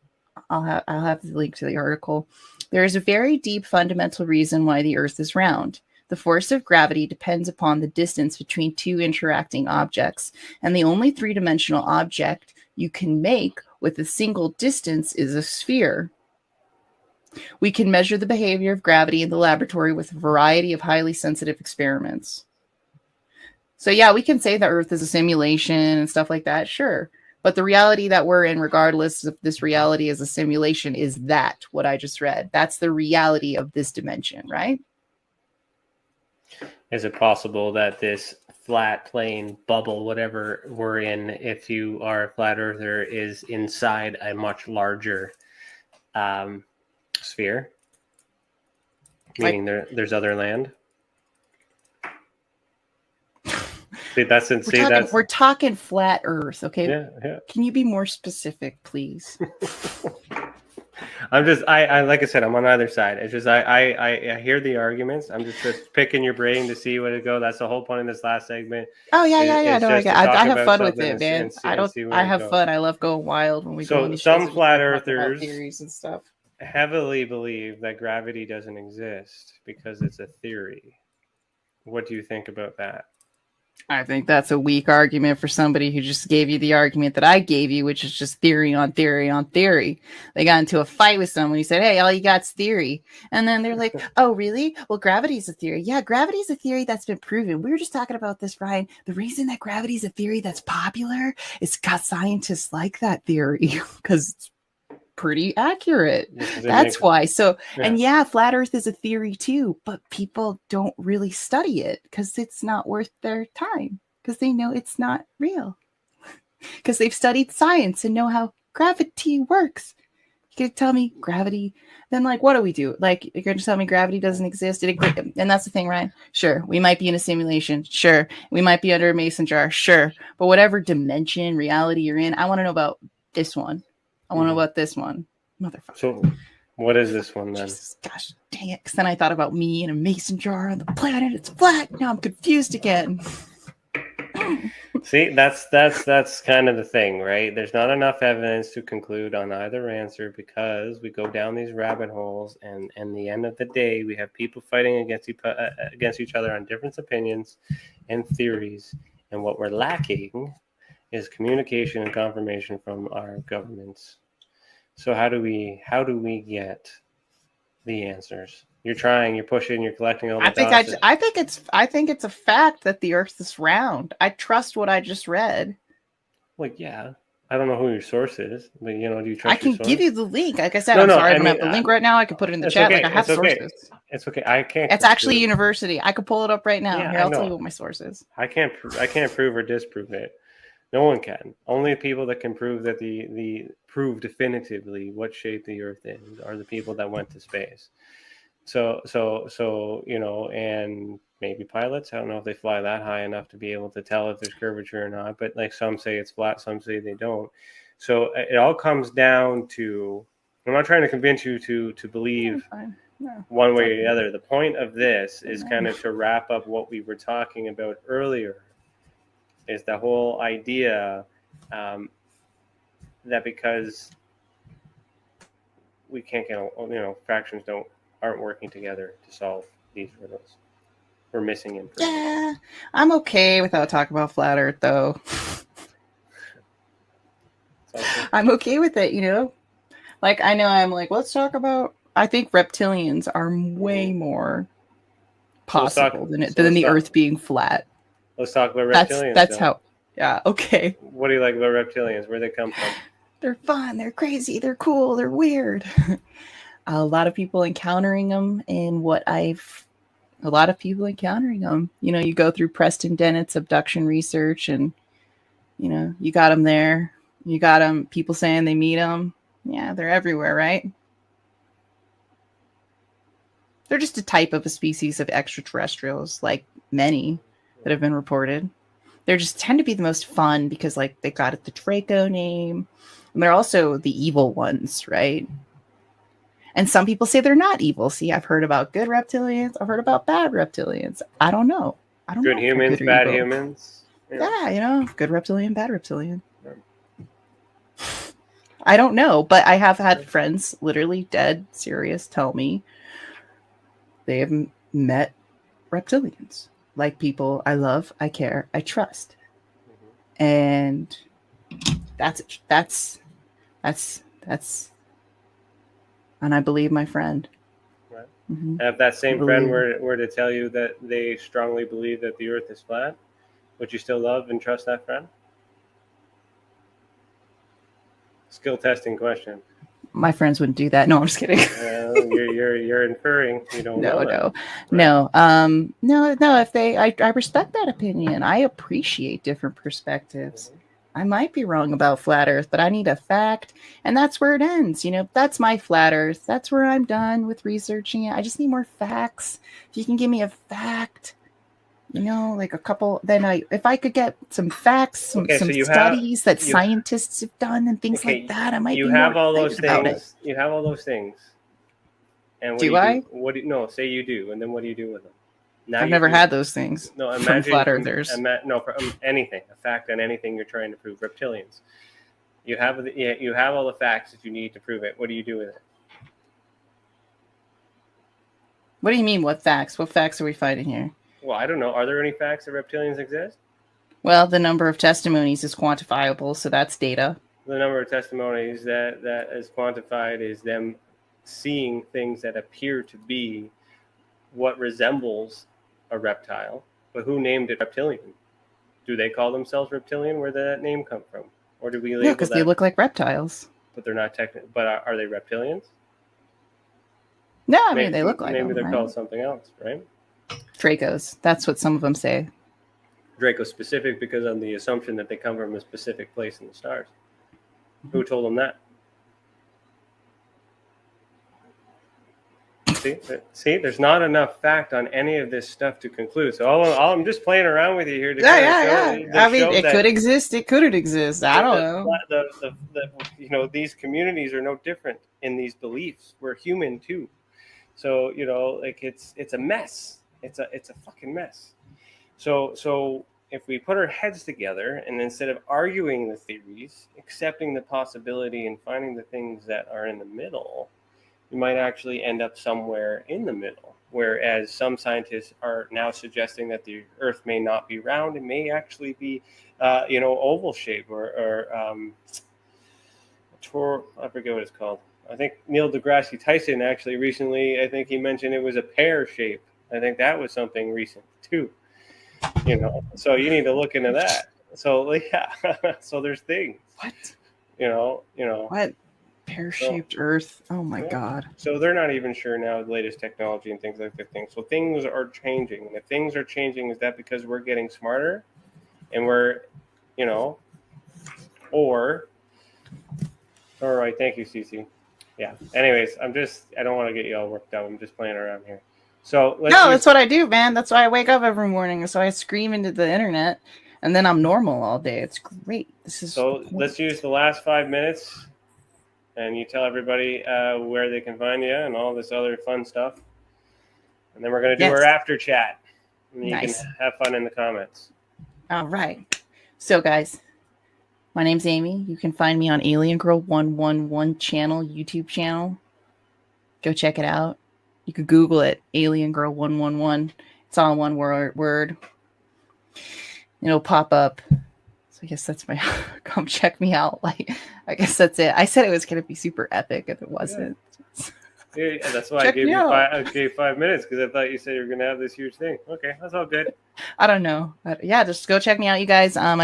I'll have the link to the article. There is a very deep fundamental reason why the Earth is round. The force of gravity depends upon the distance between two interacting objects, and the only three-dimensional object you can make with a single distance is a sphere. We can measure the behavior of gravity in the laboratory with a variety of highly sensitive experiments. So yeah, we can say the Earth is a simulation and stuff like that, sure. But the reality that we're in, regardless if this reality is a simulation, is that what I just read. That's the reality of this dimension, right? Is it possible that this flat plane bubble, whatever we're in, if you are a flat earther, is inside a much larger sphere? Meaning there's other land? We're talking flat Earth, okay? Yeah. Can you be more specific, please? I'm just, I like I said, I'm on either side. It's just, I hear the arguments. I'm just picking your brain to see where to go. That's the whole point of this last segment. Oh yeah. No, I have fun with it, man. I have fun. I love going wild when we go on these some shows flat earthers theories and stuff. Heavily believe that gravity doesn't exist because it's a theory. What do you think about that? I think that's a weak argument for somebody who just gave you the argument that I gave you, which is just theory on theory on theory. They got into a fight with someone who said, hey, all you got's theory. And then they're like, oh, really? Well, gravity's a theory. Yeah, gravity's a theory that's been proven. We were just talking about this, Ryan. The reason that gravity's a theory that's popular is because scientists like that theory because it's pretty accurate. That's why. So, yeah. And yeah, flat Earth is a theory too, but people don't really study it because it's not worth their time because they know it's not real because they've studied science and know how gravity works. You could tell me gravity, then like, what do we do? Like, you're going to tell me gravity doesn't exist? And that's the thing, Ryan. Sure, we might be in a simulation. Sure, we might be under a mason jar. Sure, but whatever dimension, reality you're in, I want to know about this one. I want to know about this one. Motherfucker. So what is this one then? Jesus, gosh dang it. Because then I thought about me in a mason jar on the planet. It's flat. Now I'm confused again. See, that's kind of the thing, right? There's not enough evidence to conclude on either answer because we go down these rabbit holes, and at the end of the day, we have people fighting against each other on different opinions and theories. And what we're lacking is communication and confirmation from our governments. So how do we get the answers? You're trying, you're pushing, you're collecting all the dots. I think it's a fact that the Earth is round. I trust what I just read. Well, yeah. I don't know who your source is, but do you trust? I can give you the link. Like I said, I'm sorry I don't have the link right now. I can put it in the chat. Okay. Like I have sources. It's okay. I can't. It's actually a university. I could pull it up right now. Yeah, Here, I'll tell you what my source is. I can't prove or disprove it. No one can. Only people that can prove that the prove definitively what shape the Earth is are the people that went to space. So and maybe pilots. I don't know if they fly that high enough to be able to tell if there's curvature or not. But like some say it's flat, some say they don't. So it all comes down to. I'm not trying to convince you to believe one way or the other. The point of this is kind of to wrap up what we were talking about earlier. Is the whole idea that because we can't get, fractions aren't working together to solve these riddles. We're missing information. Yeah, I'm okay without talking about flat Earth, though. I'm okay with it, Like, I know I'm like, let's talk about. I think reptilians are way more possible than the Earth being flat. Let's talk about reptilians. That's how. Yeah. Okay. What do you like about reptilians? Where they come from? They're fun. They're crazy. They're cool. They're weird. A lot of people encountering them, and you go through Preston Dennett's abduction research, and you got them there. You got them. People saying they meet them. Yeah, they're everywhere, right? They're just a type of a species of extraterrestrials, like many that have been reported. They just tend to be the most fun because, like, they got the Draco name, and they're also the evil ones, right? And some people say they're not evil. See, I've heard about good reptilians. I've heard about bad reptilians. I don't know. Good humans, bad humans. Yeah, good reptilian, bad reptilian. I don't know, but I have had friends, literally dead serious, tell me they have met reptilians. Like people I love, I care, I trust. And that's and I believe my friend. Right. Mm-hmm. And if that same friend were to tell you that they strongly believe that the Earth is flat, would you still love and trust that friend? Skill testing question. My friends wouldn't do that. No, I'm just kidding. You're inferring. You don't know that. No. If I respect that opinion. I appreciate different perspectives. I might be wrong about flat Earth, but I need a fact, and that's where it ends. That's my flat Earth. That's where I'm done with researching it. I just need more facts. If you can give me a fact, like a couple, then if I could get some facts, some studies that scientists have done and things like that, I might be more excited about it. You have all those things. And what do I? No, say you do, and then what do you do with them? Now I've never had those things. No, imagine from flat earthers. From anything, a fact on anything you're trying to prove. Reptilians. You have all the facts that you need to prove it. What do you do with it? What do you mean? What facts? What facts are we finding here? Well, I don't know. Are there any facts that reptilians exist? Well, the number of testimonies is quantifiable, so that's data. The number of testimonies that is quantified is them seeing things that appear to be what resembles a reptile, but who named it reptilian? Do they call themselves reptilian? Where did that name come from? Or do we label because they look like reptiles. But they're not technical. But are they reptilians? No, I mean they look like maybe them, they're right? called something else, right? Dracos. That's what some of them say. Draco specific because of the assumption that they come from a specific place in the stars. Who told them that? See, there's not enough fact on any of this stuff to conclude. So I'm just playing around with you here. I mean, it could exist. It couldn't exist. I don't know. These communities are no different in these beliefs. We're human too. So it's a mess. It's a fucking mess. So if we put our heads together and instead of arguing the theories, accepting the possibility and finding the things that are in the middle, you might actually end up somewhere in the middle. Whereas some scientists are now suggesting that the Earth may not be round; it may actually be, oval shape or I forget what it's called. I think Neil deGrasse Tyson actually recently, I think he mentioned it was a pear shape. I think that was something recent too. So you need to look into that. So yeah, so there's things. What? What? Pear-shaped Earth. Oh my God. So they're not even sure now the latest technology and things like that. So things are changing. And if things are changing, is that because we're getting smarter and we're, or all right. Thank you, Cece. Yeah. Anyways, I don't want to get you all worked up. I'm just playing around here. So that's what I do, man. That's why I wake up every morning. So I scream into the internet and then I'm normal all day. It's great. Let's use the last 5 minutes. And you tell everybody where they can find you and all this other fun stuff. And then we're going to do our after chat. And you can have fun in the comments. All right. So, guys, my name's Amy. You can find me on Aliengirl111 channel, YouTube channel. Go check it out. You could Google it, Aliengirl111. It's all one word. It'll pop up. I guess that's my come check me out. I guess that's it. I said it was going to be super epic if it wasn't. Yeah, that's why I gave 5 minutes because I thought you said you were going to have this huge thing. Okay, that's all good. I don't know. But yeah, just go check me out, you guys. I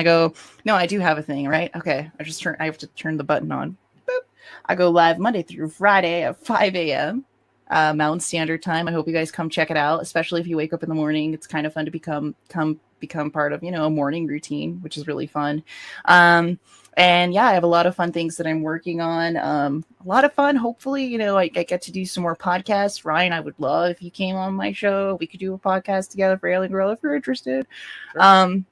do have a thing, right? Okay. I have to turn the button on. Boop. I go live Monday through Friday at 5 a.m. Mountain Standard Time. I hope you guys come check it out, especially if you wake up in the morning. It's kind of fun to become part of, a morning routine, which is really fun. And yeah, I have a lot of fun things that I'm working on. A lot of fun. Hopefully, I get to do some more podcasts. Ryan, I would love if you came on my show. We could do a podcast together for Aliengirl if you're interested. Sure.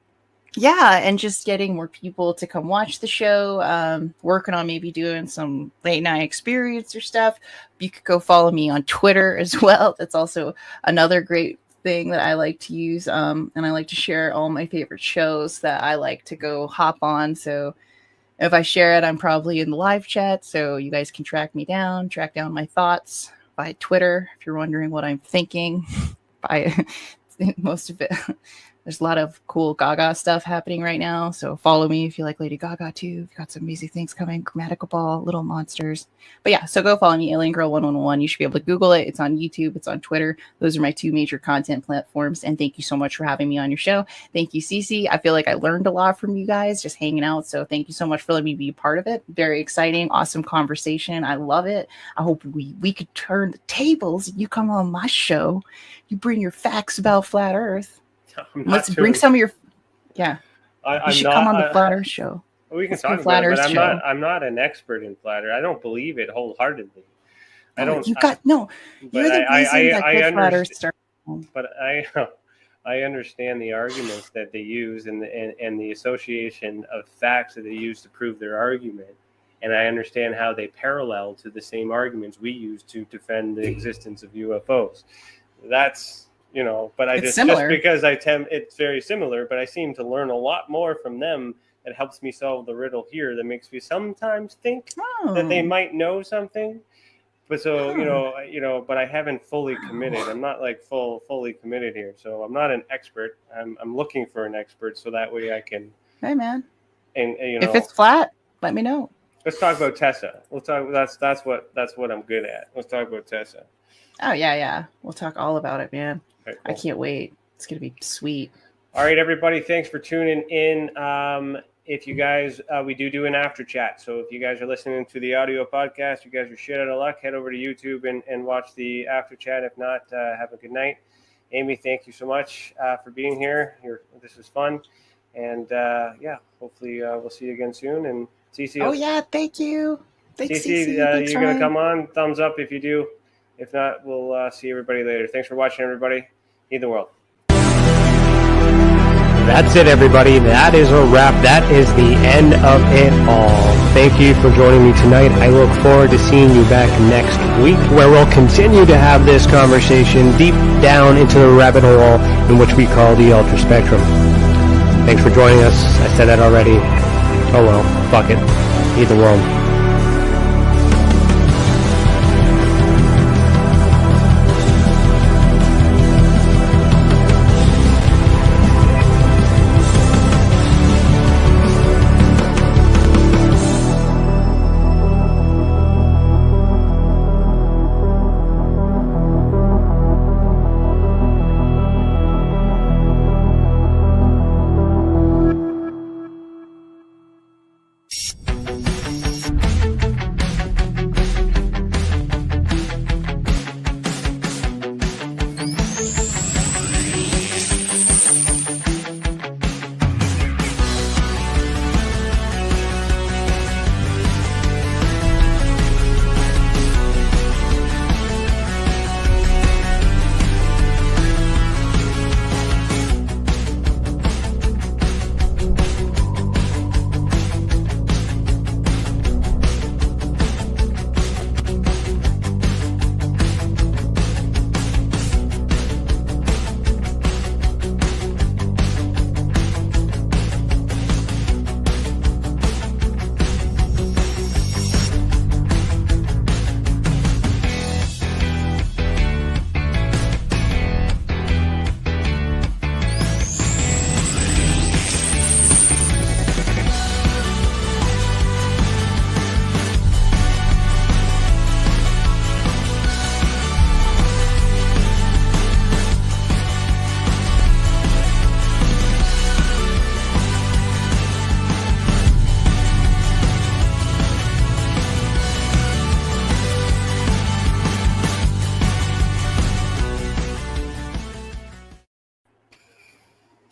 Yeah, and just getting more people to come watch the show. Working on maybe doing some late night experience or stuff. You could go follow me on Twitter as well. That's also another great thing that I like to use. And I like to share all my favorite shows that I like to go hop on. So if I share it, I'm probably in the live chat. So you guys can track down my thoughts by Twitter. If you're wondering what I'm thinking, by most of it. There's a lot of cool Gaga stuff happening right now. So follow me if you like Lady Gaga too. We've got some amazing things coming. Chromatical Ball, Little Monsters. But yeah, so go follow me, Aliengirl111. You should be able to Google it. It's on YouTube. It's on Twitter. Those are my 2 major content platforms. And thank you so much for having me on your show. Thank you, Cece. I feel like I learned a lot from you guys just hanging out. So thank you so much for letting me be a part of it. Very exciting, awesome conversation. I love it. I hope we could turn the tables. You come on my show. You bring your facts about Flat Earth. Let's bring some of your, you should come on the Flat Earth show. We can talk about it, but I'm not an expert in Flat Earth. I don't believe it wholeheartedly. I don't. You got no. You're the reason that good Flat Earth started. But I understand the arguments that they use and the association of facts that they use to prove their argument, and I understand how they parallel to the same arguments we use to defend the existence of UFOs. That's. But it's because it's very similar, but I seem to learn a lot more from them that helps me solve the riddle here that makes me sometimes think that they might know something. But but I haven't fully committed. I'm not like fully committed here. So I'm not an expert. I'm looking for an expert so that way I can. Hey man. And if it's flat, let me know. Let's talk about Tessa. We'll talk. That's what I'm good at. Let's talk about Tessa. Oh yeah. We'll talk all about it, man. Okay, cool. I can't wait. It's going to be sweet. All right, everybody. Thanks for tuning in. If you guys, we do an after chat. So if you guys are listening to the audio podcast, you guys are shit out of luck. Head over to YouTube and watch the after chat. If not, have a good night. Amy, thank you so much for being here. This was fun. And hopefully we'll see you again soon. And Cece. Oh, yeah. Thank you. Thanks, Cece. You're going to come on. Thumbs up if you do. If not, we'll see everybody later. Thanks for watching, everybody. Heed the world. That's it, everybody. That is a wrap. That is the end of it all. Thank you for joining me tonight. I look forward to seeing you back next week, where we'll continue to have this conversation deep down into the rabbit hole in which we call the Ultra Spectrum. Thanks for joining us. I said that already. Oh well, fuck it. Heed the world.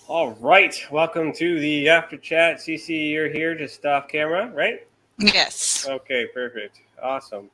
All right. Welcome to the After Chat. CC, you're here just off camera, right? Yes. Okay, perfect. Awesome.